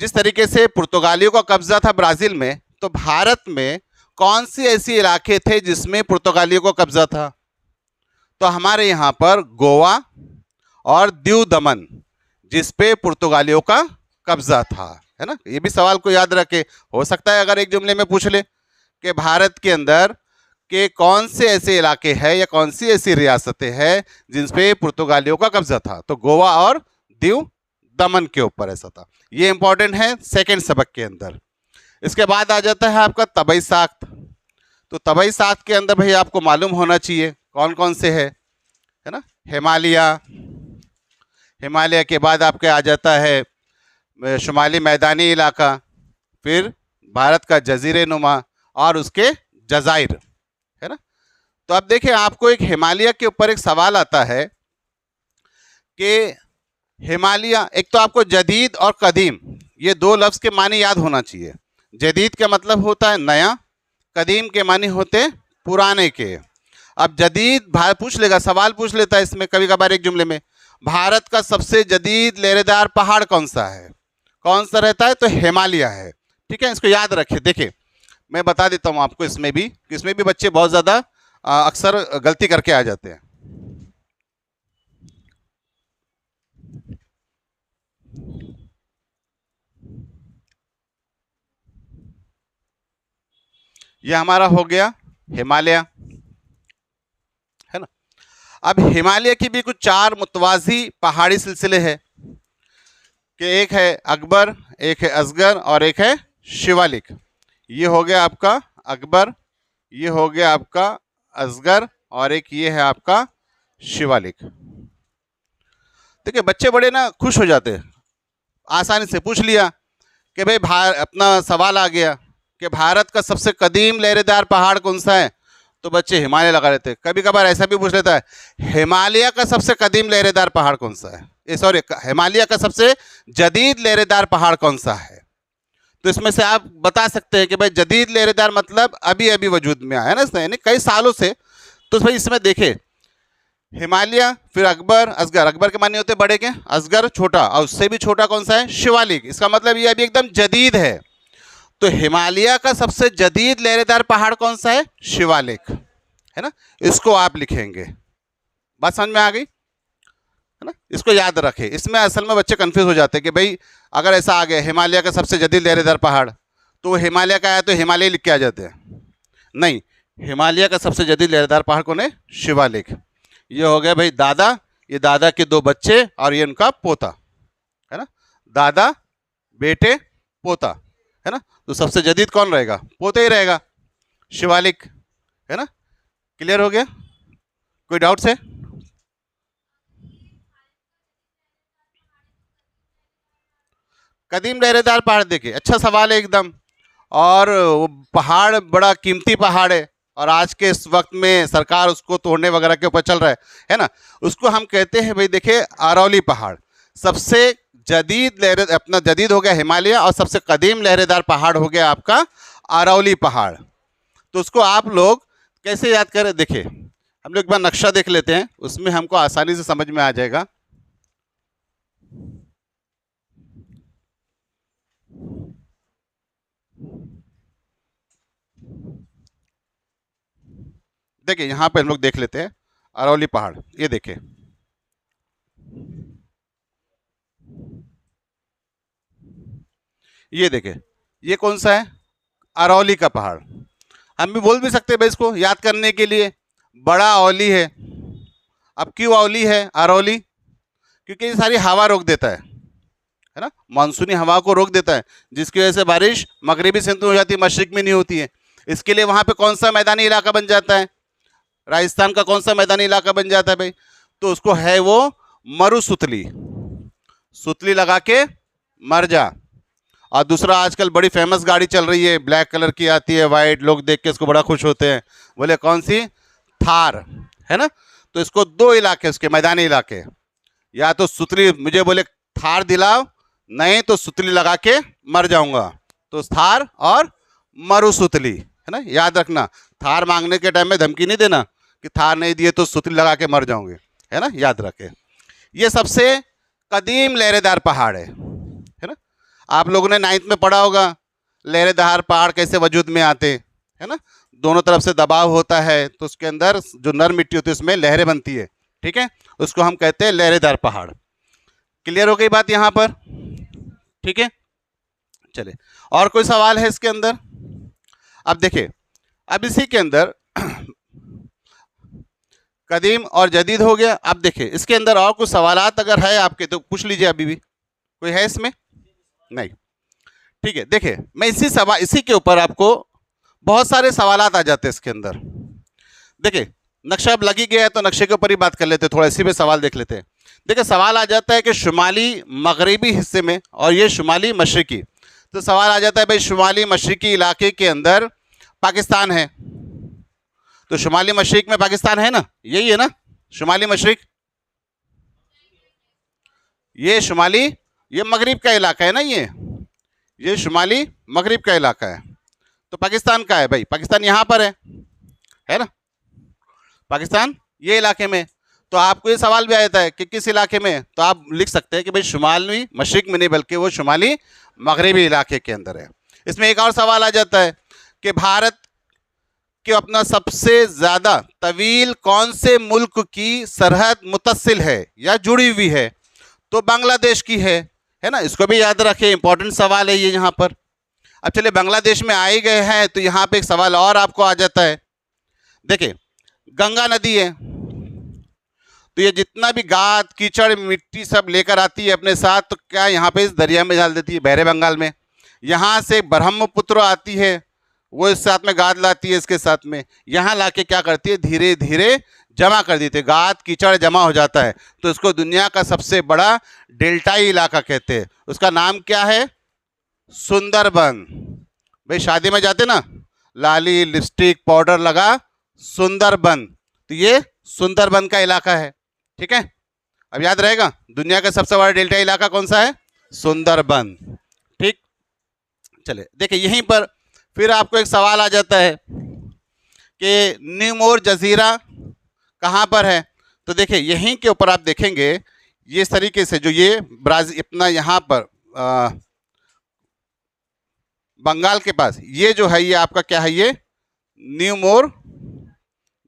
जिस तरीके से पुर्तगालियों का कब्जा था ब्राज़ील में, तो भारत में कौन सी ऐसी इलाके थे जिसमें पुर्तगालियों का कब्जा था? तो हमारे यहाँ पर गोवा और दीव दमन, जिस पे पुर्तगालियों का कब्जा था, है ना। ये भी सवाल को याद रखे। हो सकता है अगर एक जुमले में पूछ ले कि भारत के अंदर के कौन से ऐसे इलाके हैं या कौन सी ऐसी रियासतें हैं जिन पे पुर्तगालियों का कब्जा था, तो गोवा और दीव दमन के ऊपर ऐसा था। ये इंपॉर्टेंट है सेकंड सबक के अंदर। इसके बाद आ जाता है आपका तबई साख्त। तो तबई साख्त के अंदर भाई आपको मालूम होना चाहिए कौन कौन से है ना। हिमालय के बाद आपके आ जाता है शुमाली मैदानी इलाका, फिर भारत का जजीरे नुमा और उसके जजाइर, है ना। तो अब देखिए आपको एक हिमालय के ऊपर एक सवाल आता है कि हिमालय, एक तो आपको जदीद और कदीम ये दो लफ्ज़ के मानी याद होना चाहिए। जदीद का मतलब होता है नया, कदीम के मानी होते पुराने के। अब जदीद पूछ लेगा, सवाल पूछ लेता है इसमें कभी कभार एक जुमले में, भारत का सबसे जदीद लहरेदार पहाड़ कौन सा है? कौन सा रहता है? तो हिमालय है। ठीक है, इसको याद रखिए। देखिए मैं बता देता हूँ आपको, इसमें भी बच्चे बहुत ज़्यादा अक्सर गलती करके आ जाते हैं। यह हमारा हो गया हिमालय, है ना। अब हिमालय की भी कुछ 4 मुतवाज़ी पहाड़ी सिलसिले हैं कि एक है अकबर, एक है असगर और एक है शिवालिक। ये हो गया आपका अकबर, ये हो गया आपका असगर और एक ये है आपका शिवालिक। देखिए बच्चे बड़े ना खुश हो जाते हैं, आसानी से पूछ लिया कि भाई अपना सवाल आ गया कि भारत का सबसे कदीम लहरेदार पहाड़ कौन सा है, तो बच्चे हिमालय लगा लेते हैं। कभी कभार ऐसा भी पूछ लेता है हिमालय का सबसे कदीम लहरेदार पहाड़ कौन सा है, सॉरी हिमालय का सबसे जदीद लहरेदार पहाड़ कौन सा है। तो इसमें से आप बता सकते हैं कि भाई जदीद लहरेदार मतलब अभी अभी वजूद में आया ना, यानी कई सालों से। तो भाई इसमें देखे हिमालय, फिर अकबर, असगर, अकबर के माने होते बड़े के, असगर छोटा, और उससे भी छोटा कौन सा है? शिवालिक। इसका मतलब ये अभी एकदम जदीद है। तो हिमालय का सबसे जदीद लहरेदार पहाड़ कौन सा है? शिवालिक, है ना। इसको आप लिखेंगे। बात समझ में आ गई, है ना। इसको याद रखें। इसमें असल में बच्चे कंफ्यूज हो जाते हैं कि भाई अगर ऐसा आ गया हिमालय का सबसे जदीद लहरेदार पहाड़, तो वो हिमालय का आया तो हिमालय लिख के आ जाते हैं। नहीं, हिमालय का सबसे जदीद लहरेदार पहाड़ कौन है? शिवालिक। ये हो गया भाई दादा, ये दादा के 2 बच्चे और ये उनका पोता, है ना। दादा, बेटे, पोता, है ना। तो सबसे जदीद कौन रहेगा? पोता ही रहेगा, शिवालिक, है ना। क्लियर हो गया? कोई डाउट्स है? कदीम लहरेदार पहाड़, देखिए अच्छा सवाल है एकदम। और वो पहाड़ बड़ा कीमती पहाड़ है और आज के इस वक्त में सरकार उसको तोड़ने वगैरह के ऊपर चल रहा है ना। उसको हम कहते हैं भाई देखिए अरौली पहाड़। सबसे जदीद अपना जदीद हो गया हिमालय और सबसे कदीम लहरेदार पहाड़ हो गया आपका अरौली पहाड़। तो उसको आप लोग कैसे याद करें? देखिए हम लोग एक बार नक्शा देख लेते हैं, उसमें हमको आसानी से समझ में आ जाएगा। देखिए यहाँ पे हम लोग देख लेते हैं अरौली पहाड़। ये देखिए ये देखें, ये कौन सा है? अरौली का पहाड़। हम भी बोल भी सकते हैं भाई इसको याद करने के लिए बड़ा औली है। अब क्यों औली है अरौली? क्योंकि ये सारी हवा रोक देता है ना, मानसूनी हवा को रोक देता है, जिसकी वजह से बारिश मगरिबी सिंध में हो जाती है, मशरिक में नहीं होती है। इसके लिए वहाँ पे कौन सा मैदानी इलाका बन जाता है? राजस्थान का कौन सा मैदानी इलाका बन जाता है भाई? तो उसको है वो मरुसुतली। सुतली लगा के मर जा। और दूसरा, आजकल बड़ी फेमस गाड़ी चल रही है, ब्लैक कलर की आती है, वाइट, लोग देख के इसको बड़ा खुश होते हैं, बोले कौन सी? थार, है ना। तो इसको दो इलाके उसके मैदानी इलाके, या तो सुतली मुझे बोले थार दिलाओ, नहीं तो सुतली लगा के मर जाऊंगा। तो थार और मरुसुतली, है ना, याद रखना। थार मांगने के टाइम में धमकी नहीं देना कि थार नहीं दिए तो सुतली लगा के मर जाओगे, है ना, याद रखे। ये सबसे कदीम लहरेदार पहाड़ है ना। आप लोगों ने 9th में पढ़ा होगा लहरेदार पहाड़ कैसे वजूद में आते, है ना। दोनों तरफ से दबाव होता है तो उसके अंदर जो नरम मिट्टी होती है उसमें लहरें बनती है, ठीक है, उसको हम कहते हैं लहरेदार पहाड़। क्लियर हो गई बात यहाँ पर? ठीक है, चलिए और कोई सवाल है इसके अंदर? अब देखिए, अब इसी के अंदर कदीम और जदीद हो गया। अब देखिए इसके अंदर और कुछ सवालात अगर है आपके तो पूछ लीजिए। अभी भी कोई है इसमें? नहीं, ठीक है। देखिए मैं इसी के ऊपर आपको बहुत सारे सवालात आ जाते हैं इसके अंदर। देखिए नक्शा अब लग ही गया है तो नक्शे के ऊपर ही बात कर लेते हैं, थोड़ा इसी पे सवाल देख लेते हैं। देखिए सवाल आ जाता है कि शुमाली मगरिबी हिस्से में, और ये शुमाली मशरिकी, तो सवाल आ जाता है भाई शुमाली मशरिकी इलाके के अंदर पाकिस्तान है, तो शुमाली मशरिक में पाकिस्तान है ना, यही है ना शुमाली मशरिक। ये शुमाली, ये मगरिब का इलाका है ना, ये शुमाली मगरिब का इलाका है, तो पाकिस्तान का है भाई, पाकिस्तान यहाँ पर है ना, पाकिस्तान ये इलाके में। तो आपको ये सवाल भी आ जाता है कि किस इलाके में, तो आप लिख सकते हैं कि भाई शुमाली मशरिक में नहीं बल्कि वो शुमाली मगरिबी इलाके के अंदर है। इसमें एक और सवाल आ जाता है कि भारत के अपना सबसे ज़्यादा तवील कौन से मुल्क की सरहद मुत्तसिल है या जुड़ी हुई है, तो बांग्लादेश की है ना, इसको भी याद रखें, इंपॉर्टेंट सवाल है ये यहाँ पर। अब चलिए बांग्लादेश में आए गए हैं तो यहाँ पे एक सवाल और आपको आ जाता है। देखिए गंगा नदी है, तो ये जितना भी गाद कीचड़ मिट्टी सब लेकर आती है अपने साथ, तो क्या यहाँ पे इस दरिया में डाल देती है, बहरे बंगाल में। यहाँ से ब्रह्मपुत्र आती है, वो इस साथ में गाद लाती है, इसके साथ में यहाँ लाके क्या करती है, धीरे धीरे जमा कर देती है, गाद कीचड़ जमा हो जाता है, तो इसको दुनिया का सबसे बड़ा डेल्टाई इलाका कहते हैं। उसका नाम क्या है? सुंदरबन। भाई शादी में जाते ना, लाली लिपस्टिक पाउडर लगा, सुंदरबन, तो ये सुंदरबन का इलाका है, ठीक है। अब याद रहेगा दुनिया का सबसे बड़ा डेल्टा इलाका कौन सा है? सुंदरबन, ठीक। चलिए देखिए यहीं पर फिर आपको एक सवाल आ जाता है कि न्यूमोर जजीरा कहाँ पर है, तो देखिए यहीं के ऊपर आप देखेंगे ये इस तरीके से, जो ये ब्राज़ील अपना यहाँ पर बंगाल के पास ये जो है, ये आपका क्या है, ये न्यूमोर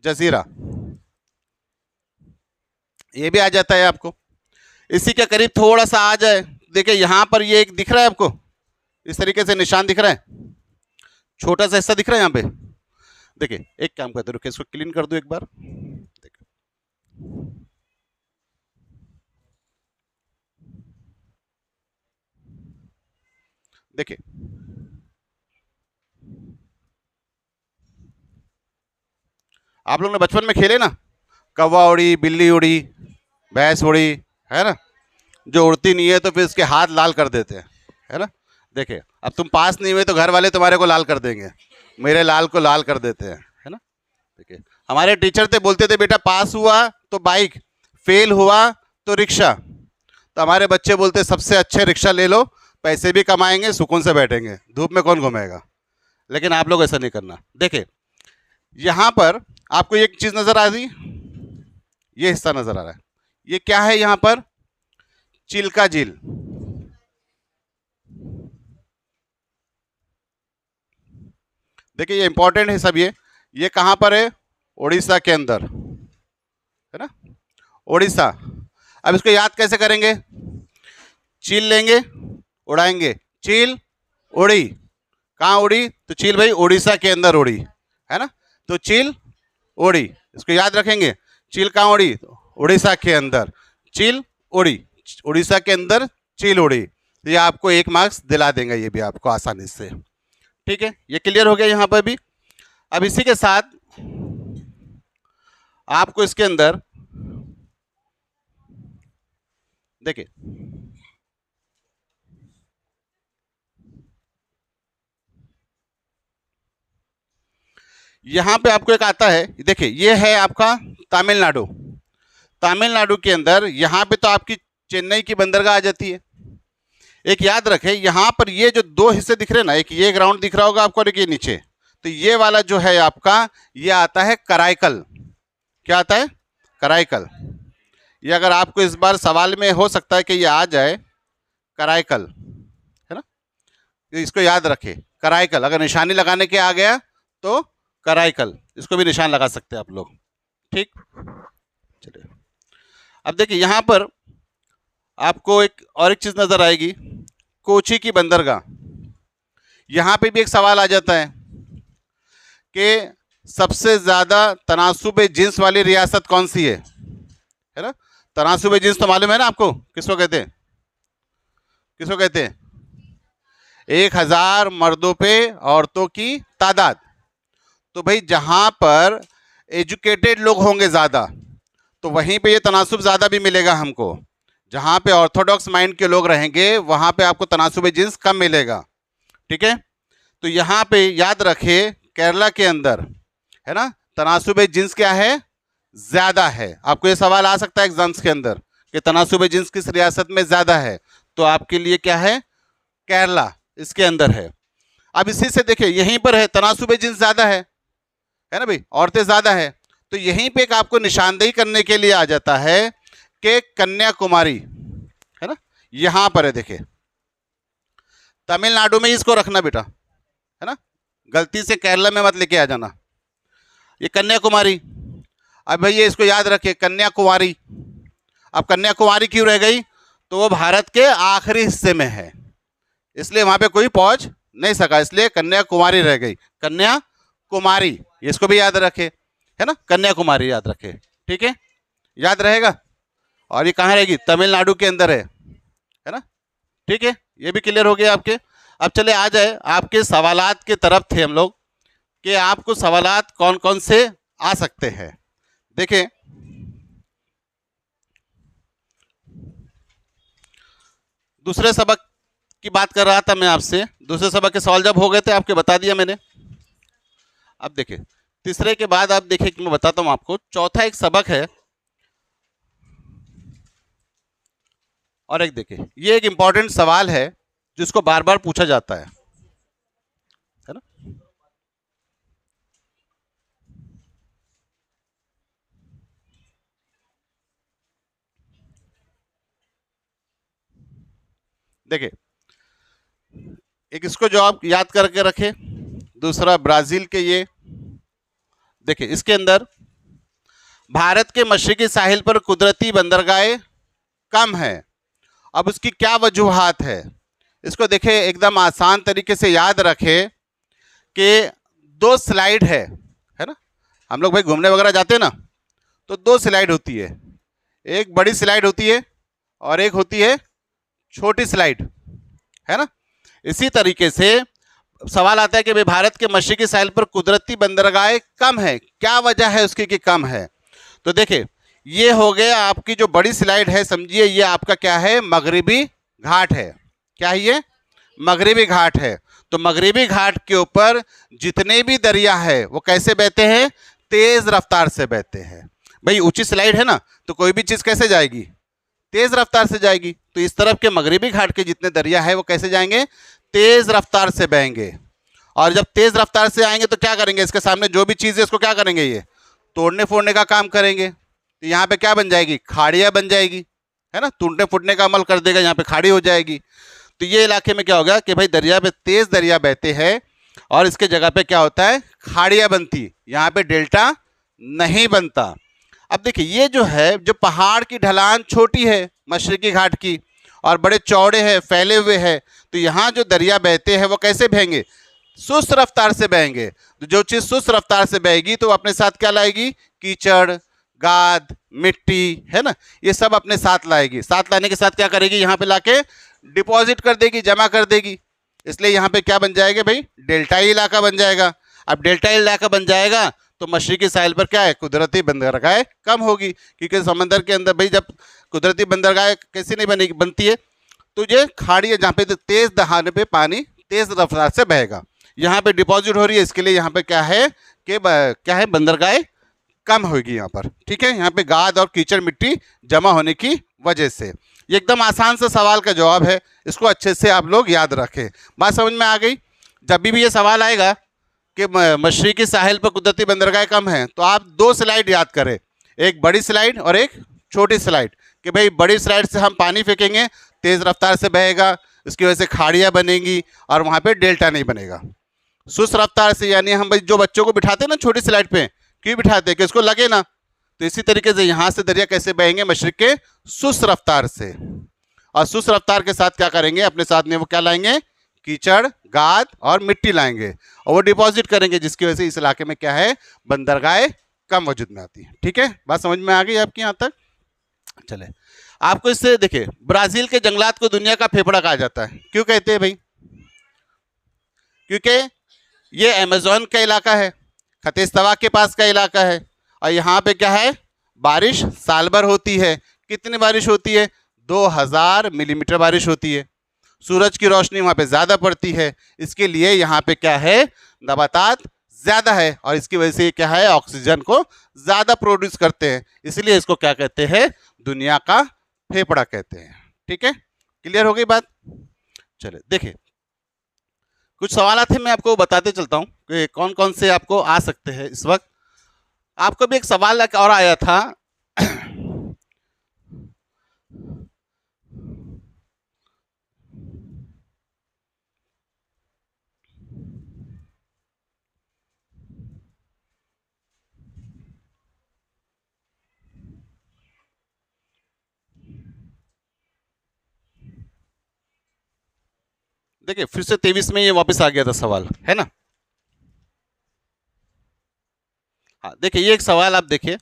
जजीरा, ये भी आ जाता है आपको। इसी के करीब थोड़ा सा आ जाए, देखिए यहाँ पर ये एक दिख रहा है आपको, इस तरीके से निशान दिख रहा है, छोटा सा हिस्सा दिख रहा है यहाँ पे। देखिए एक काम करते रुके, इसको क्लीन कर दो एक बार। देखिए आप लोग ने बचपन में खेले ना, कौवा उड़ी, बिल्ली उड़ी, भैंस उड़ी, है ना, जो उड़ती नहीं है तो फिर उसके हाथ लाल कर देते हैं, है ना। देखिए अब तुम पास नहीं हुए तो घर वाले तुम्हारे को लाल कर देंगे, मेरे लाल को लाल कर देते हैं, है ना। देखिए हमारे टीचर थे, बोलते थे बेटा पास हुआ तो बाइक, फेल हुआ तो रिक्शा, तो हमारे बच्चे बोलते सबसे अच्छे रिक्शा ले लो, पैसे भी कमाएंगे, सुकून से बैठेंगे, धूप में कौन घूमेगा। लेकिन आप लोग ऐसा नहीं करना। देखिए यहाँ पर आपको एक चीज़ नज़र आ रही, ये हिस्सा नज़र आ रहा है, ये क्या है यहाँ पर? चिल्का झील। देखिए ये इंपॉर्टेंट है सब, ये कहाँ पर है? उड़ीसा के अंदर, है ना, उड़ीसा। अब इसको याद कैसे करेंगे? चील लेंगे, उड़ाएंगे, चील उड़ी। कहाँ उड़ी? तो चील भाई उड़ीसा के अंदर उड़ी, है ना। तो चील उड़ी, इसको याद रखेंगे। चील कहाँ उड़ी? उड़ीसा के अंदर चील उड़ी, उड़ीसा के अंदर चील उड़ी। तो ये आपको 1 मार्क्स दिला देंगे, ये भी आपको आसानी से। ठीक है, ये क्लियर हो गया यहाँ पर भी। अब इसी के साथ आपको इसके अंदर देखिए, यहां पे आपको एक आता है, देखिए ये है आपका तमिलनाडु। तमिलनाडु के अंदर यहां पे तो आपकी चेन्नई की बंदरगाह आ जाती है। एक याद रखें, यहां पर ये जो 2 हिस्से दिख रहे हैं ना, एक ये ग्राउंड दिख रहा होगा आपको और एक ये नीचे, तो ये वाला जो है आपका ये आता है कराईकल। क्या आता है? कराईकल। ये अगर आपको इस बार सवाल में हो सकता है कि ये आ जाए, कराईकल, है ना। तो इसको याद रखें, कराईकल। अगर निशानी लगाने के आ गया तो कराईकल, इसको भी निशान लगा सकते हैं आप लोग। ठीक, चलिए अब देखिए यहां पर आपको एक और एक चीज नजर आएगी, कोची की बंदरगाह। यहां पे भी एक सवाल आ जाता है कि सबसे ज्यादा तनासुबे जिन्स वाली रियासत कौन सी है ना। तनासुबे जिन्स तो मालूम है ना आपको, किसको कहते हैं? किसको कहते हैं? 1000 मर्दों पे औरतों की तादाद। तो भाई जहां पर एजुकेटेड लोग होंगे ज्यादा, तो वहीं पे ये तनासुब ज्यादा भी मिलेगा हमको। जहां पे ऑर्थोडॉक्स माइंड के लोग रहेंगे वहां पे आपको तनासुबे जिन्स कम मिलेगा। ठीक है, तो यहां पे याद रखें केरला के अंदर, है ना, तनासुबे जिन्स क्या है? ज्यादा है। आपको ये सवाल आ सकता है एग्जाम्स के अंदर कि तनासुबे जिन्स किस रियासत में ज्यादा है, तो आपके लिए क्या है? केरला इसके अंदर है। अब इसी से देखिए यहीं पर है तनासुबे जिन्स ज्यादा है ना भाई, औरतें ज्यादा है। तो यहीं पे एक आपको निशानदेही करने के लिए आ जाता है कि कन्याकुमारी, है ना, यहां पर है। देखिए तमिलनाडु में इसको रखना बेटा, है ना, गलती से केरला में मत लेके आ जाना। ये कन्याकुमारी। अब भैया इसको याद रखिए, कन्याकुमारी। अब कन्याकुमारी क्यों रह गई? तो वो भारत के आखिरी हिस्से में है, इसलिए वहां पे कोई पहुंच नहीं सका, इसलिए कन्याकुमारी रह गई। कन्याकुमारी, इसको भी याद रखे, है ना, कन्याकुमारी याद रखे। ठीक है, याद रहेगा। और ये कहाँ रहेगी? तमिलनाडु के अंदर है ना। ठीक है, ये भी क्लियर हो गया आपके। अब चले आ जाए आपके सवालात के तरफ थे हम लोग, कि आपको सवालात कौन कौन से आ सकते हैं। देखें दूसरे सबक की बात कर रहा था मैं आपसे, दूसरे सबक के सवाल जब हो गए थे आपके बता दिया मैंने। अब देखिए तीसरे के बाद आप देखिए कि मैं बताता हूं आपको, चौथा एक सबक है और एक देखिए ये एक इंपॉर्टेंट सवाल है जिसको बार बार पूछा जाता है ना। देखिए एक इसको जो आप याद करके रखे, दूसरा ब्राजील के ये देखिए, इसके अंदर भारत के मशरकी साहिल पर कुदरती बंदरगाहें कम है। अब उसकी क्या वजूहात है, इसको देखें, एकदम आसान तरीके से याद रखें कि 2 स्लाइड है ना। हम लोग भाई घूमने वगैरह जाते हैं ना, तो 2 स्लाइड होती है, एक बड़ी स्लाइड होती है और एक होती है छोटी स्लाइड, है ना। इसी तरीके से सवाल आता है कि भाई भारत के मशरकी साहिल पर कुदरती बंदरगाहें कम है, क्या वजह है उसकी कि कम है। तो देखिए ये हो गया आपकी जो बड़ी स्लाइड है, समझिए ये आपका क्या है? मगरिबी घाट है। क्या है ये? मगरिबी घाट है। तो मगरिबी घाट के ऊपर जितने भी दरिया है वो कैसे बहते हैं? तेज रफ्तार से बहते हैं। भाई ऊंची स्लाइड है ना, तो कोई भी चीज कैसे जाएगी? तेज रफ्तार से जाएगी। तो इस तरफ के मगरिबी घाट के जितने दरिया है वो कैसे जाएंगे? तेज रफ्तार से बहेंगे। और जब तेज रफ्तार से आएंगे तो क्या करेंगे? इसके सामने जो भी चीज है इसको क्या करेंगे? ये तोड़ने फोड़ने का काम करेंगे। तो यहाँ पे क्या बन जाएगी? खाड़ियाँ बन जाएगी, है ना, टूटने फूटने का अमल कर देगा, यहाँ पे खाड़ी हो जाएगी। तो ये इलाके में क्या होगा कि भाई दरिया पे तेज दरिया बहते हैं और इसके जगह पे क्या होता है? खाड़ियाँ बनती, यहाँ पे डेल्टा नहीं बनता। अब देखिए ये जो है, जो पहाड़ की ढलान छोटी है मशरकी घाट की, और बड़े चौड़े हैं, फैले हुए हैं, तो यहाँ जो दरिया बहते हैं वो कैसे बहेंगे? सुस्त रफ्तार से बहेंगे। तो जो चीज़ सुस्त रफ्तार से बहेगी तो अपने साथ क्या लाएगी? कीचड़, गाद, मिट्टी, है ना, ये सब अपने साथ लाएगी। साथ लाने के साथ क्या करेगी? यहाँ पे लाके डिपॉजिट कर देगी, जमा कर देगी। इसलिए यहाँ पे क्या बन जाएगा भाई? डेल्टाई इलाका बन जाएगा। अब डेल्टाई इलाका बन जाएगा तो मशरिकी साहिल पर क्या है? कुदरती बंदरगाह कम होगी, क्योंकि समंदर के अंदर भाई जब कुदरती बंदरगाह कैसे नहीं बनेगी, बनती है तो ये खाड़ी है जहाँ पे तेज़ दहाने पे पानी तेज़ रफ्तार से बहेगा, यहाँ पे डिपॉजिट हो रही है। इसके लिए यहाँ पे क्या है कि क्या है? बंदरगाह कम होगी यहाँ पर, ठीक है। यहाँ पे गाद और कीचड़ मिट्टी जमा होने की वजह से। ये एकदम आसान सा सवाल का जवाब है, इसको अच्छे से आप लोग याद रखें। बात समझ में आ गई? जब भी ये सवाल आएगा कि मशरिकी साहिल पर कुदरती बंदरगाह कम है, तो आप 2 स्लाइड याद करें, एक बड़ी स्लाइड और एक छोटी स्लाइड। कि भाई बड़ी स्लाइड से हम पानी फेंकेंगे, तेज़ रफ्तार से बहेगा, इसकी वजह से खाड़ियाँ बनेंगी और वहाँ पे डेल्टा नहीं बनेगा। सुस्त रफ्तार से यानी हम भाई जो बच्चों को बिठाते हैं ना छोटी स्लाइड पे, क्यों बिठाते हैं? कि उसको लगे ना। तो इसी तरीके से यहाँ से दरिया कैसे बहेंगे? मशरिक के सुस्त रफ्तार से। और सुस्त रफ्तार के साथ क्या करेंगे? अपने साथ में वो क्या लाएंगे? कीचड़, गाद और मिट्टी लाएंगे और वो डिपॉजिट करेंगे, जिसकी वजह से इस इलाके में क्या है? बंदरगाह कम वजूद में आती है। ठीक है, बात समझ में आ गई आपकी यहाँ तक? चले, आपको इससे देखिए, ब्राजील के जंगलात को दुनिया का फेफड़ा कहा जाता है। क्यों कहते हैं भाई? क्योंकि ये अमेज़न का इलाका है, खतेस्तवा के पास का इलाका है, और यहाँ पे क्या है? बारिश साल भर होती है। कितनी बारिश होती है? 2000 मिलीमीटर बारिश होती है। सूरज की रोशनी वहाँ पे ज़्यादा पड़ती है, इसके लिए यहाँ पे क्या है? नबातात ज़्यादा है, और इसकी वजह से क्या है? ऑक्सीजन को ज़्यादा प्रोड्यूस करते हैं, इसलिए इसको क्या कहते हैं? दुनिया का फेफड़ा कहते हैं। ठीक है, क्लियर हो गई बात? चले देखिए, कुछ सवाल थे, मैं आपको बताते चलता हूँ कि कौन कौन से आपको आ सकते हैं इस वक्त। आपको भी एक सवाल और आया था देखिए, फिर से 23 में ये वापस आ गया था सवाल, है ना। हाँ देखिए, ये एक सवाल आप देखिए,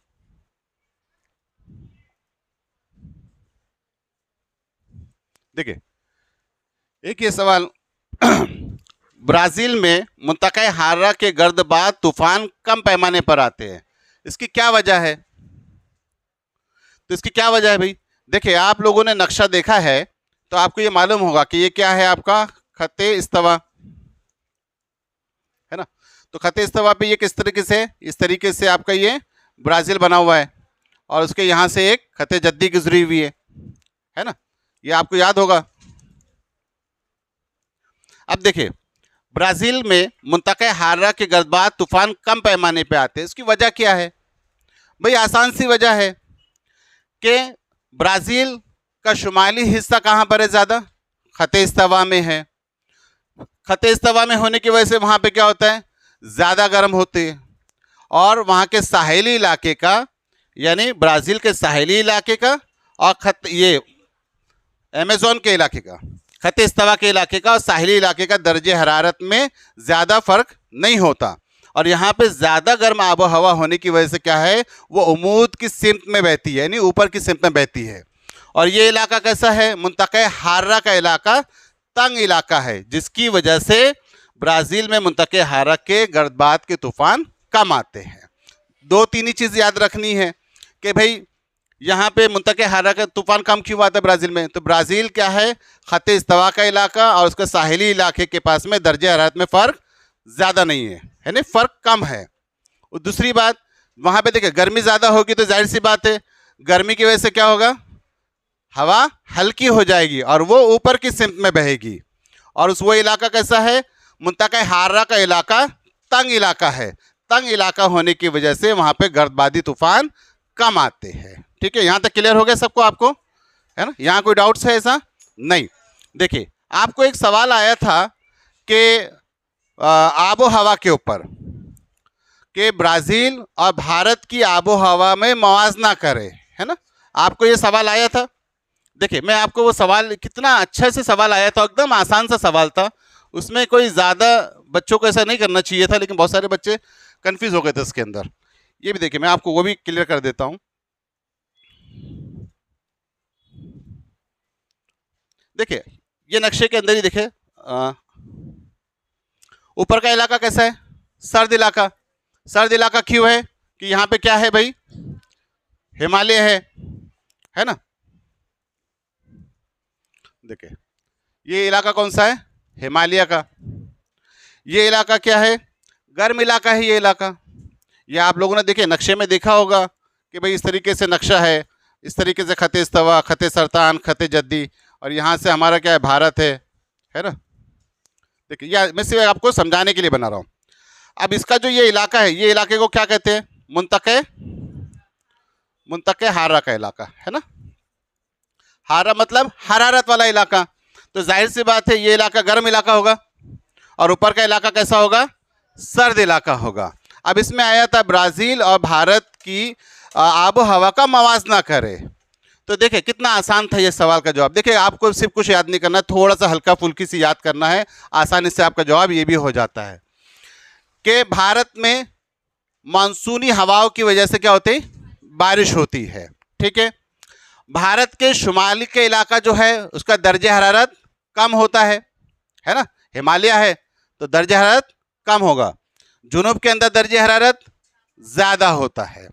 देखिए एक ये सवाल ब्राजील में मुंतक़ा हारा के गर्द बाद तूफान कम पैमाने पर आते हैं, इसकी क्या वजह है? तो इसकी क्या वजह है भाई? देखिए, आप लोगों ने नक्शा देखा है तो आपको ये मालूम होगा कि ये क्या है? आपका खते इस्तवा, है ना। तो खते इस्तवा पे ये किस तरीके से? इस तरीके से आपका ये ब्राज़ील बना हुआ है, और उसके यहाँ से एक खते जद्दी गुजरी हुई है ना, ये आपको याद होगा। अब देखिए, ब्राज़ील में मुंतक़ा हारा के गर्दबाद तूफान कम पैमाने पे आते हैं, इसकी वजह क्या है भाई? आसान सी वजह है कि ब्राज़ील का शुमाली हिस्सा कहाँ पर है? ज़्यादा खते इस्तवा में है। खते इस्तवा में होने की वजह से वहाँ पे क्या होता है? ज़्यादा गर्म होते हैं, और वहाँ के साहेली इलाके का, यानी ब्राज़ील के साहेली इलाके का और ये अमेज़न के इलाके का, खते इस्तवा के इलाके का और साहिली इलाके का दर्जे हरारत में ज़्यादा फ़र्क नहीं होता। और यहाँ पे ज़्यादा गर्म आबो हवा होने की वजह से क्या है? वो उमूद की सिमत में बहती है, यानी ऊपर की सिमत में बहती है। और ये इलाका कैसा है? मुंतक़ा हारा का इलाका तंग इलाका है, जिसकी वजह से ब्राज़ील में मुंतक़ा हारा के गर्दबाद के तूफ़ान कम आते हैं। 2-3 ही चीज़ याद रखनी है कि भाई यहाँ पे मुंतक़ा हारा का तूफ़ान कम क्यों आता है ब्राज़ील में? तो ब्राज़ील क्या है? खते इस्तवा का इलाका और उसके साहिली इलाके के पास में दर्जे हरारत में फ़र्क ज़्यादा नहीं है ना, फ़र्क कम है। और दूसरी बात, वहाँ पे देखिए गर्मी ज़्यादा होगी तो जाहिर सी बात है गर्मी की वजह से क्या होगा? हवा हल्की हो जाएगी और वो ऊपर की सिमत में बहेगी। और उस वो इलाका कैसा है? मुंतक़ा हारा का इलाका तंग इलाका है। तंग इलाका होने की वजह से वहाँ पे गर्दबादी तूफ़ान कम आते हैं। ठीक है, यहाँ तक क्लियर हो गया सबको? आपको है ना, यहाँ कोई डाउट्स है ऐसा? नहीं। देखिए, आपको एक सवाल आया था कि आबो हवा के ऊपर, कि ब्राज़ील और भारत की आबो हवा में मवाजना करे, है ना, आपको ये सवाल आया था। देखिए मैं आपको वो सवाल, कितना अच्छे से सवाल आया था, एकदम आसान सा सवाल था, उसमें कोई ज़्यादा बच्चों को ऐसा नहीं करना चाहिए था, लेकिन बहुत सारे बच्चे कंफ्यूज हो गए थे उसके अंदर। ये भी देखिए, मैं आपको वो भी क्लियर कर देता हूँ। देखिए ये नक्शे के अंदर ही देखिए, ऊपर का इलाका कैसा है, सर्द इलाका। सर्द इलाका क्यों है कि यहाँ पे क्या है भाई, हिमालय है ना। देखिए ये इलाका कौन सा है, हिमालय का। ये इलाका क्या है, गर्म इलाका है ये इलाका। ये आप लोगों ने देखिए नक्शे में देखा होगा कि भाई इस तरीके से नक्शा है, इस तरीके से खते इस्तवा, खते सरतान, खते जद्दी, और यहाँ से हमारा क्या है, भारत है ना। देखिए यह मैं सिर्फ आपको समझाने के लिए बना रहा हूँ। अब इसका जो ये इलाका है, ये इलाके को क्या कहते हैं, मुंतके हारा का इलाका, है ना। हारा मतलब हरारत वाला इलाका। तो जाहिर सी बात है ये इलाका गर्म इलाका होगा, और ऊपर का इलाका कैसा होगा, सर्द इलाका होगा। अब इसमें आया था ब्राज़ील और भारत की आबो हवा का मवाजना करे। तो देखिए कितना आसान था ये सवाल का जवाब। देखिए आपको सिर्फ कुछ याद नहीं करना, थोड़ा सा हल्का फुल्की सी याद करना है, आसानी से आपका जवाब ये भी हो जाता है कि भारत में मानसूनी हवाओं की वजह से क्या होती है, बारिश होती है। ठीक है, भारत के शुमाली के इलाका जो है उसका दर्जे हरारत कम होता है ना। हिमालय है तो दर्जे हरारत कम होगा, जुनूब के अंदर दर्जे हरारत ज़्यादा होता है।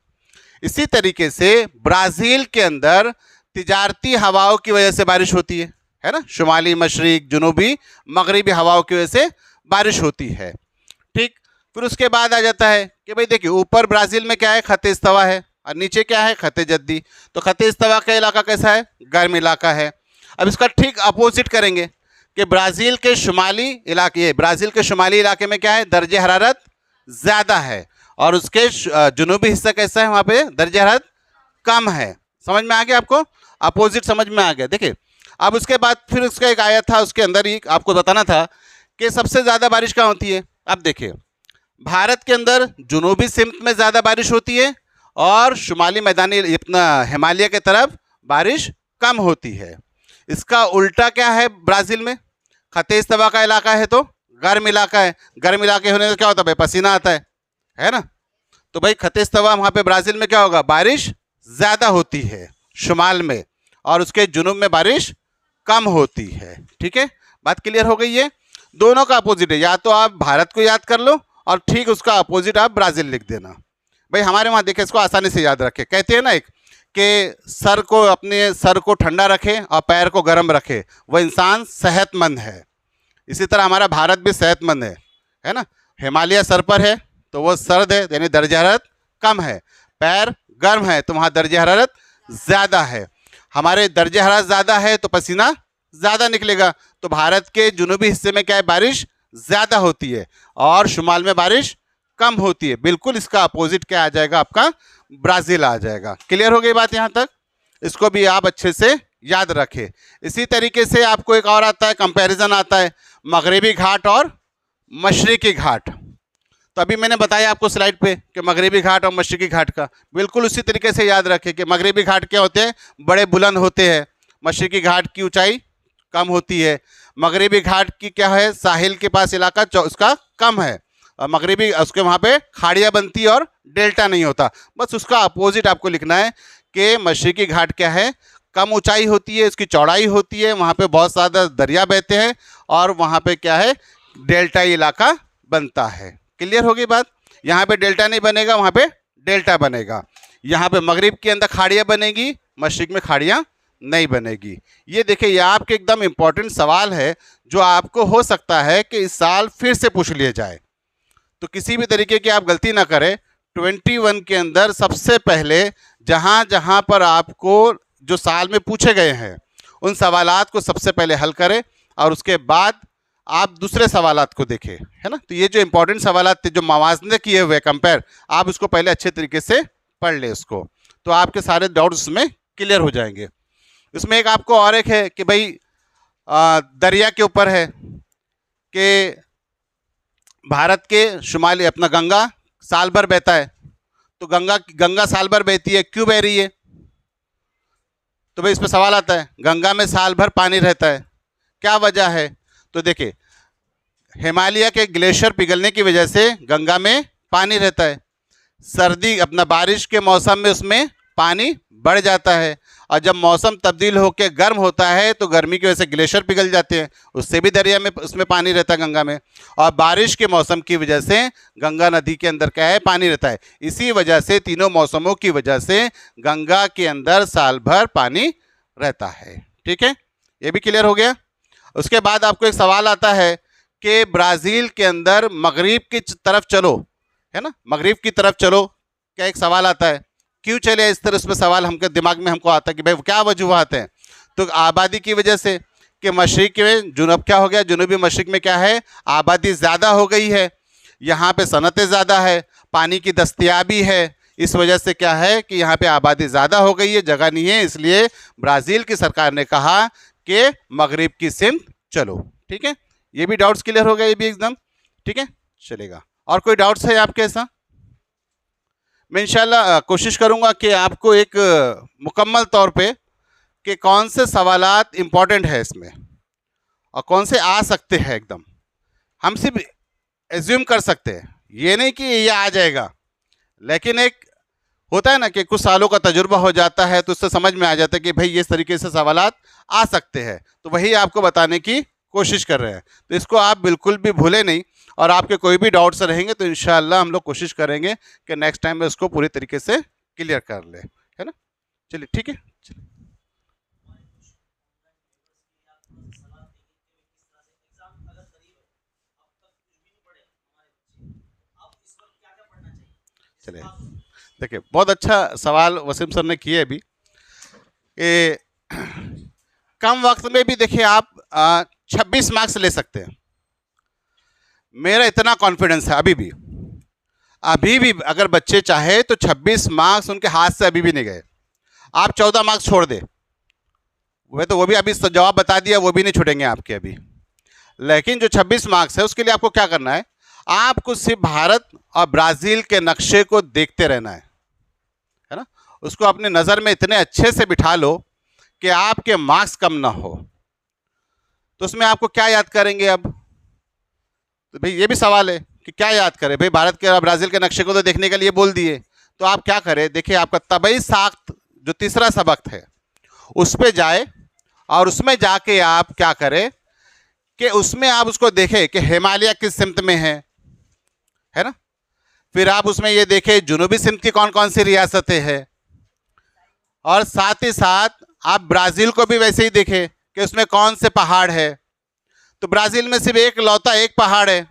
इसी तरीके से ब्राज़ील के अंदर तिजारती हवाओं की वजह से बारिश होती है ना। शुमाली, मशरिक, जुनूबी, मगरिबी हवाओं की वजह से बारिश होती है। ठीक, फिर उसके बाद आ जाता है कि भाई देखिए ऊपर ब्राज़ील में क्या है, खते इस्तवा है, और नीचे क्या है, खते जद्दी। तो खते इस्तवा का इलाका कैसा है, गर्म इलाका है। अब इसका ठीक अपोजिट करेंगे कि ब्राज़ील के शुमाली इलाके में क्या है, दर्जे हरारत ज़्यादा है, और उसके जुनूबी हिस्सा कैसा है, वहाँ पे दर्जे हरारत कम है। समझ में आ गया आपको, अपोजिट समझ में आ गया। देखिए अब उसके बाद फिर उसका एक आया था, उसके अंदर ही आपको बताना था कि सबसे ज़्यादा बारिश कहाँ होती है। अब देखिए भारत के अंदर जुनूबी सिमत में ज़्यादा बारिश होती है, और शुमाली मैदानी अपना हिमालय के तरफ बारिश कम होती है। इसका उल्टा क्या है, ब्राज़ील में खते इस्तवा का इलाका है तो गर्म इलाका है। गर्म इलाके होने से क्या होता है भाई, पसीना आता है ना। तो भाई खते इस्तवा वहाँ पे ब्राज़ील में क्या होगा, बारिश ज़्यादा होती है शुमाल में, और उसके जुनूब में बारिश कम होती है। ठीक है, बात क्लियर हो गई है। दोनों का अपोजिट है, या तो आप भारत को याद कर लो और ठीक उसका अपोजिट आप ब्राज़ील लिख देना। भाई हमारे वहाँ देखिए, इसको आसानी से याद रखें। कहते हैं ना एक कि अपने सर को ठंडा रखे और पैर को गर्म रखे, वह इंसान सेहतमंद है। इसी तरह हमारा भारत भी सेहतमंद है ना। हिमालय सर पर है तो वो सर्द है, यानी दर्जे हरारत कम है। पैर गर्म है तो वहाँ दर्जे हरारत ज़्यादा है। हमारे दर्जे हरारत ज़्यादा है तो पसीना ज़्यादा निकलेगा। तो भारत के जुनूबी हिस्से में क्या है, बारिश ज़्यादा होती है, और शुमाल में बारिश कम होती है। बिल्कुल इसका अपोजिट क्या आ जाएगा, आपका ब्राज़ील आ जाएगा। क्लियर हो गई बात यहाँ तक, इसको भी आप अच्छे से याद रखें। इसी तरीके से आपको एक और आता है, कंपैरिजन आता है, मगरिबी घाट और मशरिकी घाट। तो अभी मैंने बताया आपको स्लाइड पे कि मगरिबी घाट और मशरिकी घाट का बिल्कुल उसी तरीके से याद रखें कि मगरिबी घाट क्या होते हैं, बड़े बुलंद होते हैं। मशरिकी घाट की ऊंचाई कम होती है। मगरिबी घाट की क्या है, साहिल के पास इलाका उसका कम है, और मगरिबी उसके वहाँ पे खाड़ियाँ बनती है और डेल्टा नहीं होता। बस उसका अपोजिट आपको लिखना है कि मशरिकी घाट क्या है, कम ऊंचाई होती है, इसकी चौड़ाई होती है, वहाँ पे बहुत ज़्यादा दरिया बहते हैं, और वहाँ पे क्या है, डेल्टा इलाका बनता है। क्लियर हो गई बात, यहाँ पे डेल्टा नहीं बनेगा, वहाँ पे डेल्टा बनेगा। यहाँ पे मगरिब के अंदर खाड़ियाँ बनेगी, मशरिक में खाड़ियाँ नहीं बनेगी। ये देखिए, ये आपके एकदम इम्पॉर्टेंट सवाल है जो आपको हो सकता है कि इस साल फिर से पूछ लिया जाए। तो किसी भी तरीके की आप गलती ना करें। 21 के अंदर सबसे पहले जहाँ जहाँ पर आपको जो साल में पूछे गए हैं उन सवालात को सबसे पहले हल करें, और उसके बाद आप दूसरे सवालात को देखें, है ना। तो ये जो इंपॉर्टेंट सवालात थे, जो मवाजने किए हुए कंपेयर, आप उसको पहले अच्छे तरीके से पढ़ लें उसको, तो आपके सारे डाउट्स उसमें क्लियर हो जाएंगे। इसमें एक आपको और एक है कि भाई दरिया के ऊपर है कि भारत के शुमाली अपना गंगा साल भर बहता है। तो गंगा साल भर बहती है, क्यों बह रही है? तो भाई इस पर सवाल आता है, गंगा में साल भर पानी रहता है, क्या वजह है? तो देखिए, हिमालय के ग्लेशियर पिघलने की वजह से गंगा में पानी रहता है। सर्दी अपना बारिश के मौसम में उसमें पानी बढ़ जाता है, और जब मौसम तब्दील होकर गर्म होता है तो गर्मी की वजह से ग्लेशियर पिघल जाते हैं, उससे भी दरिया में उसमें पानी रहता है गंगा में। और बारिश के मौसम की वजह से गंगा नदी के अंदर क्या है, पानी रहता है। इसी वजह से तीनों मौसमों की वजह से गंगा के अंदर साल भर पानी रहता है। ठीक है, ये भी क्लियर हो गया। उसके बाद आपको एक सवाल आता है कि ब्राज़ील के अंदर मगरिब की तरफ चलो, है ना, मगरिब की तरफ चलो, क्या एक सवाल आता है, क्यों चले इस तरह? उसमें सवाल हमके दिमाग में हमको आता है कि भाई क्या वजूहात हैं? तो आबादी की वजह से, कि मशरिक में जुनूब क्या हो गया, जुनूबी मशरिक में क्या है, आबादी ज़्यादा हो गई है, यहाँ पे सनतें ज़्यादा है, पानी की दस्तयाबी है, इस वजह से क्या है कि यहाँ पे आबादी ज़्यादा हो गई है, जगह नहीं है, इसलिए ब्राज़ील की सरकार ने कहा कि मगरिब की सिमत चलो। ठीक है, ये भी डाउट्स क्लियर हो गए, ये भी एकदम ठीक है, चलेगा। और कोई डाउट्स है आपके? ऐसा मैं इंशाल्लाह कोशिश करूंगा कि आपको एक मुकम्मल तौर पे कि कौन से सवालात इम्पोर्टेंट है इसमें और कौन से आ सकते हैं, एकदम हम सिर्फ एज्यूम कर सकते हैं, ये नहीं कि ये आ जाएगा, लेकिन एक होता है ना कि कुछ सालों का तजुर्बा हो जाता है तो उससे समझ में आ जाता है कि भाई इस तरीके से सवालात आ सकते हैं, तो वही आपको बताने की कोशिश कर रहे हैं। तो इसको आप बिल्कुल भी भूलें नहीं, और आपके कोई भी डाउट्स रहेंगे तो इंशाल्लाह हम लोग कोशिश करेंगे कि नेक्स्ट टाइम में उसको पूरी तरीके से क्लियर कर ले, है ना। चलिए ठीक है, चलिए। चलिए, देखिए बहुत अच्छा सवाल वसीम सर ने किए अभी। कम वक्त में भी देखिए आप 26 मार्क्स ले सकते हैं, मेरा इतना कॉन्फिडेंस है। अभी भी अगर बच्चे चाहे तो 26 मार्क्स उनके हाथ से अभी भी नहीं गए। आप 14 मार्क्स छोड़ दे, वह तो वो भी अभी जवाब बता दिया, वो भी नहीं छूटेंगे आपके अभी। लेकिन जो 26 मार्क्स है उसके लिए आपको क्या करना है, आपको सिर्फ भारत और ब्राज़ील के नक्शे को देखते रहना है ना, उसको अपने नज़र में इतने अच्छे से बिठा लो कि आपके मार्क्स कम ना हो। तो उसमें आपको क्या याद करेंगे अब? तो भाई ये भी सवाल है कि क्या याद करें। भाई भारत के और ब्राज़ील के नक्शे को तो देखने के लिए बोल दिए, तो आप क्या करें, देखिए आपका तबई साख्त जो तीसरा सबक है उस पर जाए, और उसमें जाके आप क्या करें कि उसमें आप उसको देखें कि हिमालय किस सिमत में है ना। फिर आप उसमें ये देखें जुनूबी सिमत की कौन कौन सी रियासतें हैं, और साथ ही साथ आप ब्राज़ील को भी वैसे ही देखें कि उसमें कौन से पहाड़ है। तो ब्राज़ील में सिर्फ एक पहाड़ है,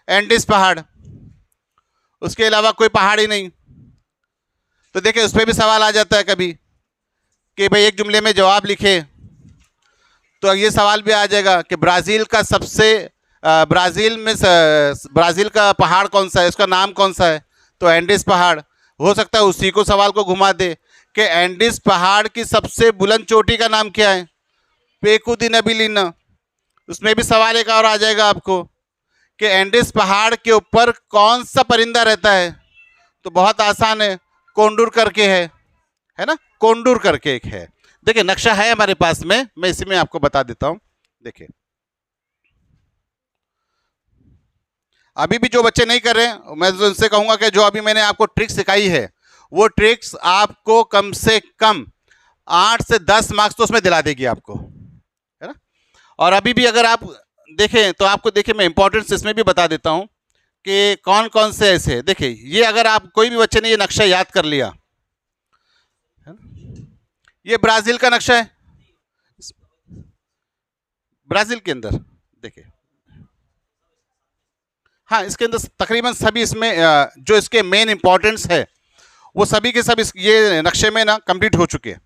एंडीज पहाड़, उसके अलावा कोई पहाड़ ही नहीं। तो देखिए उस पर भी सवाल आ जाता है कभी कि भाई एक जुमले में जवाब लिखे, तो ये सवाल भी आ जाएगा कि ब्राज़ील का ब्राज़ील का पहाड़ कौन सा है, उसका नाम कौन सा है, तो एंडीज पहाड़। हो सकता है उसी को सवाल को घुमा दे कि एंडीज पहाड़ की सबसे बुलंद चोटी का नाम क्या है, पेकू दी नबीलिना। उसमें भी सवाल एक और आ जाएगा आपको कि एंडीज पहाड़ के ऊपर कौन सा परिंदा रहता है, तो बहुत आसान है, कोंडूर करके है ना, कोंडूर करके एक है। देखिए नक्शा है हमारे पास में, मैं इसी में आपको बता देता हूं। देखिए अभी भी जो बच्चे नहीं कर रहे हैं, मैं तो उनसे कहूंगा कि जो अभी मैंने आपको ट्रिक्स सिखाई है वो ट्रिक्स आपको कम से कम 8 से 10 मार्क्स तो उसमें दिला देगी आपको, है ना। और अभी भी अगर आप देखें तो आपको देखिए मैं इंपॉर्टेंस इसमें भी बता देता हूं कि कौन कौन से ऐसे, देखिए ये अगर आप कोई भी बच्चे ने ये नक्शा याद कर लिया, ये ब्राज़ील का नक्शा है, ब्राज़ील के अंदर देखिए, हाँ इसके अंदर तकरीबन सभी इसमें जो इसके मेन इंपॉर्टेंस है वो सभी के सब ये नक्शे में ना कंप्लीट हो चुके हैं।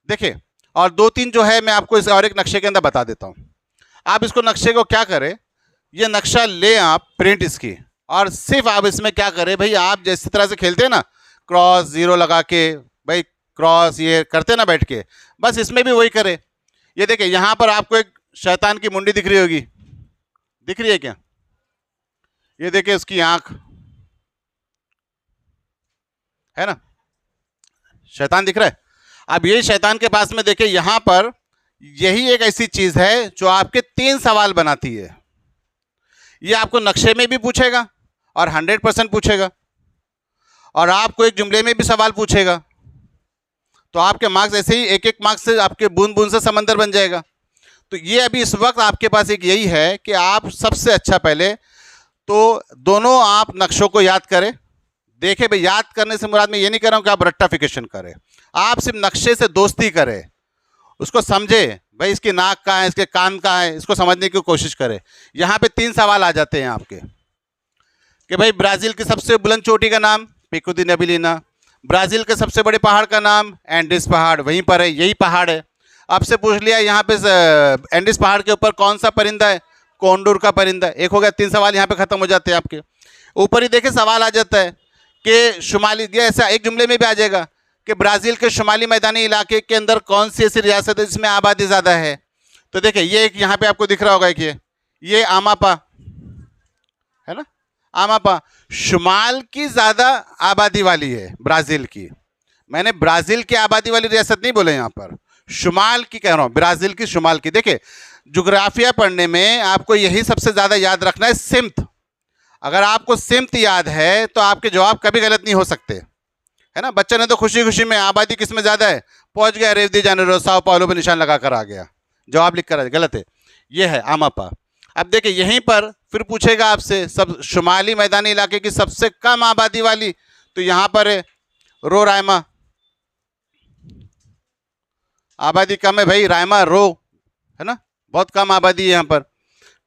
देखिए और 2-3 जो है मैं आपको इस और एक नक्शे के अंदर बता देता हूँ। आप इसको नक्शे को क्या करें, ये नक्शा ले आप प्रिंट इसकी, और सिर्फ आप इसमें क्या करें भाई, आप जिस तरह से खेलते हैं ना क्रॉस जीरो लगा के, भाई क्रॉस ये करते ना बैठ के, बस इसमें भी वही करें। ये देखिए यहाँ पर आपको एक शैतान की मुंडी दिख रही होगी, दिख रही है क्या? ये देखिए उसकी आंख है ना, शैतान दिख रहा है। अब यही शैतान के पास में देखिए यहाँ पर यही एक ऐसी चीज़ है जो आपके 3 सवाल बनाती है। ये आपको नक्शे में भी पूछेगा और 100% पूछेगा, और आपको एक जुमले में भी सवाल पूछेगा। तो आपके मार्क्स ऐसे ही एक एक मार्क्स से आपके बूंद बूंद से समंदर बन जाएगा। तो ये अभी इस वक्त आपके पास एक यही है कि आप सबसे अच्छा पहले तो दोनों आप नक्शों को याद करें। देखें भाई, याद करने से मुराद मैं ये नहीं कर रहा हूँ कि आप रट्टाफिकेशन करें, आप सिर्फ नक्शे से दोस्ती करें, उसको समझे भाई इसकी नाक कहाँ है, इसके कान कहाँ है, इसको समझने की कोशिश करें। यहाँ पे 3 सवाल आ जाते हैं आपके कि भाई ब्राज़ील की सबसे बुलंद चोटी का नाम पिको दी नेबलिना, ब्राज़ील के सबसे बड़े पहाड़ का नाम एंडीज पहाड़, वहीं पर है, यही पहाड़ है। आपसे पूछ लिया यहाँ पे एंडीज पहाड़ के ऊपर कौन सा परिंदा है, कोंडूर का परिंदा। एक हो गया, 3 सवाल यहाँ पे ख़त्म हो जाते हैं आपके। ऊपर ही देखे सवाल आ जाता है कि शुमाली, ये ऐसा एक जुमले में भी आ जाएगा कि ब्राज़ील के शुमाली मैदानी इलाके के अंदर कौन सी ऐसी रियासत है जिसमें आबादी ज़्यादा है। तो देखिए ये एक यहाँ पे आपको दिख रहा होगा कि ये आमापा है ना, आमापा शुमाल की ज़्यादा आबादी वाली है ब्राज़ील की। मैंने ब्राज़ील की आबादी वाली रियासत नहीं बोले, यहाँ पर शुमाल की कह रहा हूँ, ब्राज़ील की शुमाल की। देखिए जुग्राफिया पढ़ने में आपको यही सबसे ज़्यादा याद रखना है, सिमत। अगर आपको सिमत याद है तो आपके जवाब कभी गलत नहीं हो सकते, है ना। बच्चे ने तो खुशी खुशी में आबादी किस में ज़्यादा है पहुँच गया, रेव दी जानेरो साओ पाउलो पर निशान लगा कर आ गया, जवाब लिख कर गलत है, ये है आमापा। अब देखिए यहीं पर फिर पूछेगा आपसे सब शुमाली मैदानी इलाके की सबसे कम आबादी वाली, तो यहाँ पर है रोराइमा, आबादी कम है भाई, रायमा रो है ना, बहुत कम आबादी है यहाँ पर,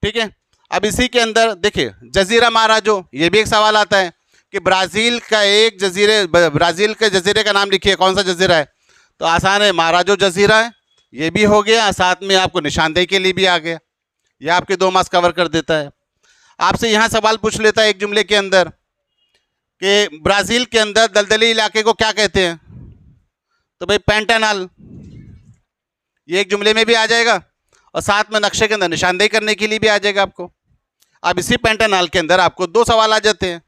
ठीक है। अब इसी के अंदर देखिए जजीरा महाराजो, ये भी एक सवाल आता है कि ब्राज़ील का एक जजीरे, ब्राज़ील के जजीरे का नाम लिखिए, कौन सा जजीरा है। तो आसान है, महाराजो जजीरा है, ये भी हो गया, साथ में आपको निशानदेही के लिए भी आ गया, ये आपके 2 मार्क्स कवर कर देता है। आपसे यहाँ सवाल पूछ लेता है एक जुमले के अंदर कि ब्राज़ील के अंदर दलदली इलाके को क्या कहते हैं, तो भाई पैंटानाल, ये एक जुमले में भी आ जाएगा और साथ में नक्शे के अंदर निशानदेही करने के लिए भी आ जाएगा आपको। अब इसी पैंटानाल के अंदर आपको 2 सवाल आ जाते हैं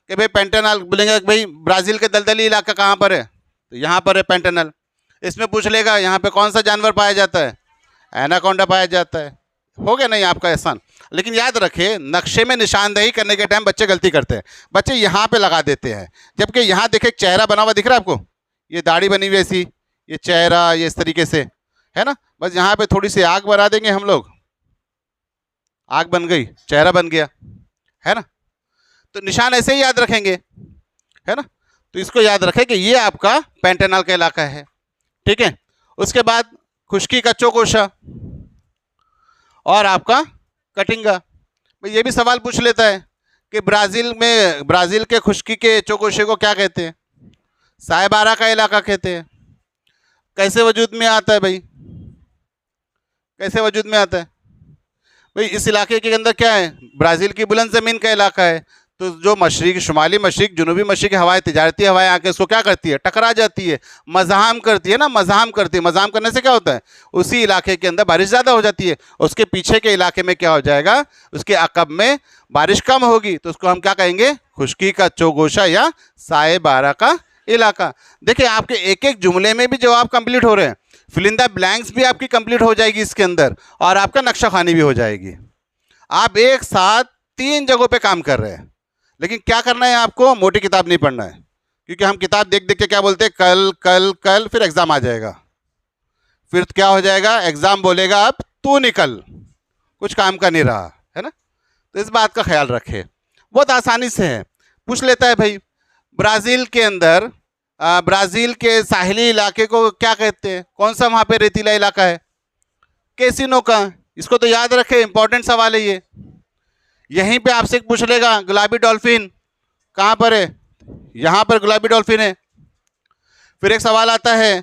कि भाई पैंटानाल, बोलेंगे भाई ब्राज़ील के दलदली इलाका कहाँ पर है, तो यहाँ पर है पैंटानाल। इसमें पूछ लेगा यहाँ पे कौन सा जानवर पाया जाता है, एनाकोंडा पाया जाता है। हो गया नहीं आपका एहसान। लेकिन याद रखें नक्शे में निशानदेही करने के टाइम बच्चे गलती करते हैं, बच्चे यहाँ पे लगा देते हैं, जबकि यहाँ देखे चेहरा बना हुआ दिख रहा है आपको, ये दाढ़ी बनी हुई ऐसी, ये चेहरा ये इस तरीके से है ना, बस यहाँ पे थोड़ी सी आग बना देंगे हम लोग, आग बन गई, चेहरा बन गया, है ना। तो निशान ऐसे ही याद रखेंगे, है ना। तो इसको याद रखें कि ये आपका पैंटानाल का इलाका है, ठीक है। उसके बाद खुश्की का चौकोशा और आपका कटिंगा, भाई ये भी सवाल पूछ लेता है कि ब्राज़ील के खुश्की के चौकोशे को क्या कहते हैं, साइबारा का इलाका कहते हैं। कैसे वजूद में आता है भाई, कैसे वजूद में आता है भाई, इस इलाके के अंदर क्या है, ब्राज़ील की बुलंद ज़मीन का इलाका है, तो जो मशरिक, शुमाली मशरिक, जुनूबी मशरिक हवाएं, तिजारती हवाएं आके इसको क्या करती है, टकरा जाती है, मज़ाहम करती है ना, मज़ाहम करती है। मज़ाहम करने से क्या होता है, उसी इलाके के अंदर बारिश ज़्यादा हो जाती है, उसके पीछे के इलाके में क्या हो जाएगा, उसके अकब में बारिश कम होगी, तो उसको हम क्या कहेंगे, खुश्की का चौगोशा या साइबारा का इलाका। देखिए आपके एक एक जुमले में भी जवाब कंप्लीट हो रहे हैं, फिलिंदा ब्लैंक्स भी आपकी कंप्लीट हो जाएगी इसके अंदर, और आपका नक्शा खानी भी हो जाएगी। आप एक साथ 3 जगहों पे काम कर रहे हैं। लेकिन क्या करना है आपको, मोटी किताब नहीं पढ़ना है, क्योंकि हम किताब देख देख के क्या बोलते हैं, कल कल कल, फिर एग्ज़ाम आ जाएगा, फिर क्या हो जाएगा, एग्ज़ाम बोलेगा अब तू निकल, कुछ काम का नहीं रहा, है ना। तो इस बात का ख्याल रखें, बहुत आसानी से है। पूछ लेता है भाई ब्राज़ील के अंदर, ब्राज़ील के साहिली इलाके को क्या कहते हैं, कौन सा वहाँ पे रेतीला इलाका है, कैसिनो का, इसको तो याद रखें, इंपॉर्टेंट सवाल है ये। यहीं पे आपसे पूछ लेगा गुलाबी डॉल्फिन कहाँ पर है, यहाँ पर गुलाबी डॉल्फिन है। फिर एक सवाल आता है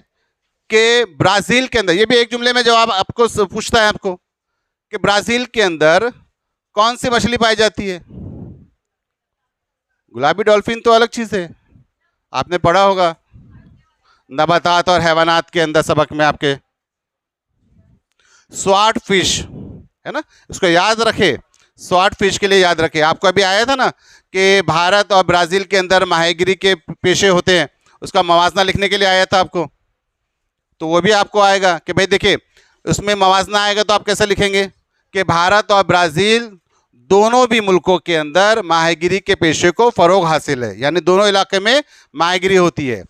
कि ब्राज़ील के अंदर, ये भी एक जुमले में जवाब आपको पूछता है आपको कि ब्राज़ील के अंदर कौन सी मछली पाई जाती है। गुलाबी डॉल्फिन तो अलग चीज़ है, आपने पढ़ा होगा नबातात और हैवानात के अंदर सबक में आपके, स्वॉर्ड फिश है ना, उसको याद रखे, स्वॉर्ड फिश के लिए याद रखे। आपको अभी आया था ना कि भारत और ब्राज़ील के अंदर माहीगिरी के पेशे होते हैं, उसका मवाजना लिखने के लिए आया था आपको, तो वो भी आपको आएगा कि भाई देखिए उसमें मवाजना आएगा तो आप कैसे लिखेंगे कि भारत और ब्राज़ील दोनों भी मुल्कों के अंदर माहीगिरी के पेशे को फ़रोग हासिल है, यानी दोनों इलाके में माहीगिरी होती है।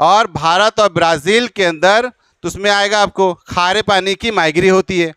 और भारत और ब्राज़ील के अंदर तो उसमें आएगा आपको खारे पानी की माहीगिरी होती है।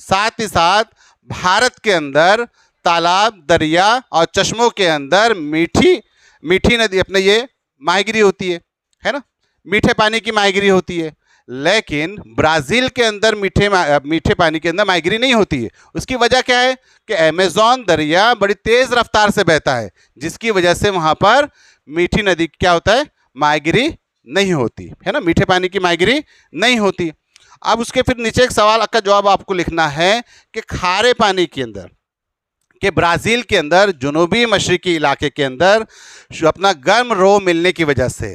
साथ ही साथ भारत के अंदर तालाब, दरिया और चश्मों के अंदर मीठी नदी अपने ये माहीगिरी होती है ना, मीठे पानी की माहीगिरी होती है। लेकिन ब्राज़ील के अंदर मीठे पानी के अंदर माहीगिरी नहीं होती है। उसकी वजह क्या है कि अमेज़न दरिया बड़ी तेज़ रफ्तार से बहता है, जिसकी वजह से वहाँ पर मीठी नदी क्या होता है, माहीगिरी नहीं होती है ना, मीठे पानी की माहीगिरी नहीं होती। अब उसके फिर नीचे एक सवाल का जवाब आपको लिखना है कि खारे पानी के अंदर कि ब्राज़ील के अंदर जुनूबी मशरकी इलाके के अंदर अपना गर्म रो मिलने की वजह से,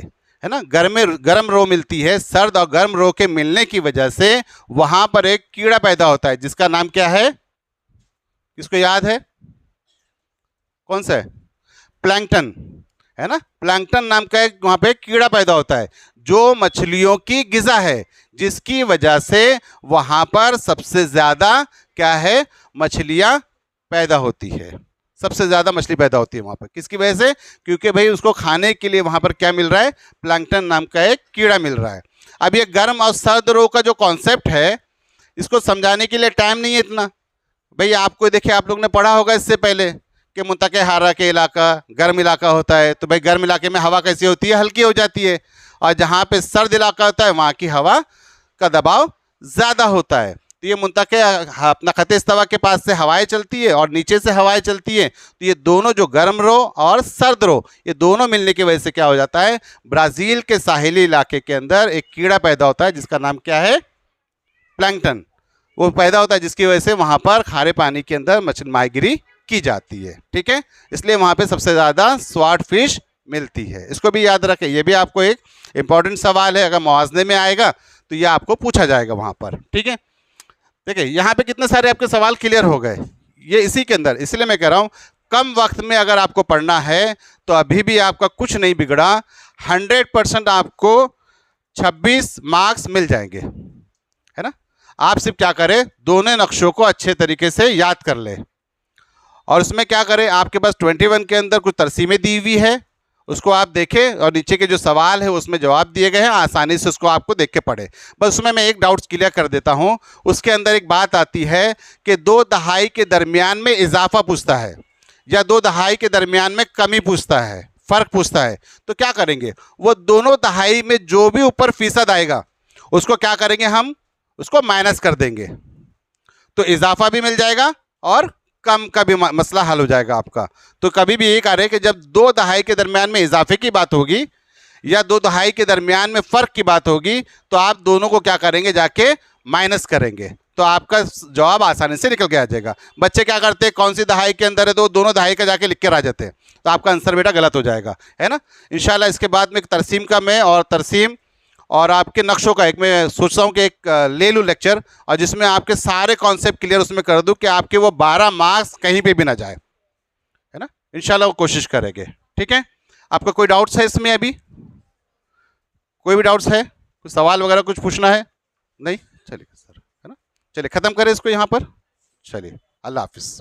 है ना, गर्म रो मिलती है, सर्द और गर्म रो के मिलने की वजह से वहाँ पर एक कीड़ा पैदा होता है जिसका नाम क्या है, किसको याद है, कौन सा है, प्लैंकटन, है ना। प्लैंकटन नाम का एक वहाँ पे कीड़ा पैदा होता है जो मछलियों की गिज़ा है, जिसकी वजह से वहाँ पर सबसे ज़्यादा क्या है, मछलियाँ पैदा होती है, सबसे ज़्यादा मछली पैदा होती है वहाँ पर। किसकी वजह से, क्योंकि भाई उसको खाने के लिए वहाँ पर क्या मिल रहा है, प्लैंकटन नाम का एक कीड़ा मिल रहा है। अब ये गर्म और सर्द रो का जो कॉन्सेप्ट है, इसको समझाने के लिए टाइम नहीं है इतना। भाई आपको देखिए, आप लोग ने पढ़ा होगा इससे पहले कि मुंतके हारा के इलाका गर्म इलाका होता है, तो भाई गर्म इलाके में हवा कैसी होती है, हल्की हो जाती है, और जहाँ पे सर्द इलाका होता है वहाँ की हवा का दबाव ज़्यादा होता है। तो ये मुंतके अपना खत इस्तवा के पास से हवाएं चलती है और नीचे से हवाएं चलती है, तो ये दोनों जो गर्म रो और सर्द रो, ये दोनों मिलने की वजह से क्या हो जाता है, ब्राज़ील के साहिली इलाके के अंदर एक कीड़ा पैदा होता है जिसका नाम क्या है, प्लैंकटन। वो पैदा होता है जिसकी वजह से वहाँ पर खारे पानी के अंदर मछली माहीगिरी की जाती है, ठीक है। इसलिए वहाँ पे सबसे ज़्यादा स्वॉर्ड फिश मिलती है, इसको भी याद रखें। ये भी आपको एक इम्पॉर्टेंट सवाल है, अगर मुआवजे में आएगा तो ये आपको पूछा जाएगा वहाँ पर, ठीक है। देखिए यहाँ पे कितने सारे आपके सवाल क्लियर हो गए, ये इसी के अंदर, इसलिए मैं कह रहा हूँ कम वक्त में अगर आपको पढ़ना है तो अभी भी आपका कुछ नहीं बिगड़ा, 100% आपको 26 मार्क्स मिल जाएंगे, है ना। आप सिर्फ क्या करें, दोनों नक्शों को अच्छे तरीके से याद कर ले, और उसमें क्या करें, आपके पास 21 के अंदर कुछ तरसीमें दी हुई है, उसको आप देखें, और नीचे के जो सवाल है उसमें जवाब दिए गए हैं, आसानी से उसको आपको देख के पढ़े। बस उसमें मैं एक डाउट्स क्लियर कर देता हूं। उसके अंदर एक बात आती है कि 2 दहाई के दरमियान में इजाफा पूछता है या 2 दहाई के दरमियान में कमी पूछता है, फ़र्क पूछता है, तो क्या करेंगे, वो दोनों दहाई में जो भी ऊपर फीसद आएगा उसको क्या करेंगे, हम उसको माइनस कर देंगे, तो इजाफा भी मिल जाएगा और कम का भी मसला हल हो जाएगा आपका। तो कभी भी यही कह रहे हैं कि जब 2 दहाई के दरमियान में इजाफे की बात होगी या 2 दहाई के दरमियान में फ़र्क की बात होगी, तो आप दोनों को क्या करेंगे, जाके माइनस करेंगे, तो आपका जवाब आसानी से निकल के आ जाएगा। बच्चे क्या करते हैं, कौन सी दहाई के अंदर है तो दोनों दहाई का जाके लिख कर आ जाते हैं, तो आपका आंसर बेटा गलत हो जाएगा, है ना। इंशाल्लाह इसके बाद में तरसीम का मैं और तरसीम और आपके नक्शों का एक मैं सोचता हूँ कि एक ले लूँ लेक्चर, और जिसमें आपके सारे कॉन्सेप्ट क्लियर उसमें कर दूँ कि आपके वो 12 मार्क्स कहीं पे भी ना जाए, है ना। इंशाल्लाह वो कोशिश करेंगे, ठीक है। आपका कोई डाउट्स है इसमें, अभी कोई भी डाउट्स है, कुछ सवाल वगैरह कुछ पूछना है, नहीं, चलिए सर, है ना, चलिए ख़त्म करें इसको यहाँ पर, चलिए, अल्लाह हाफिज़।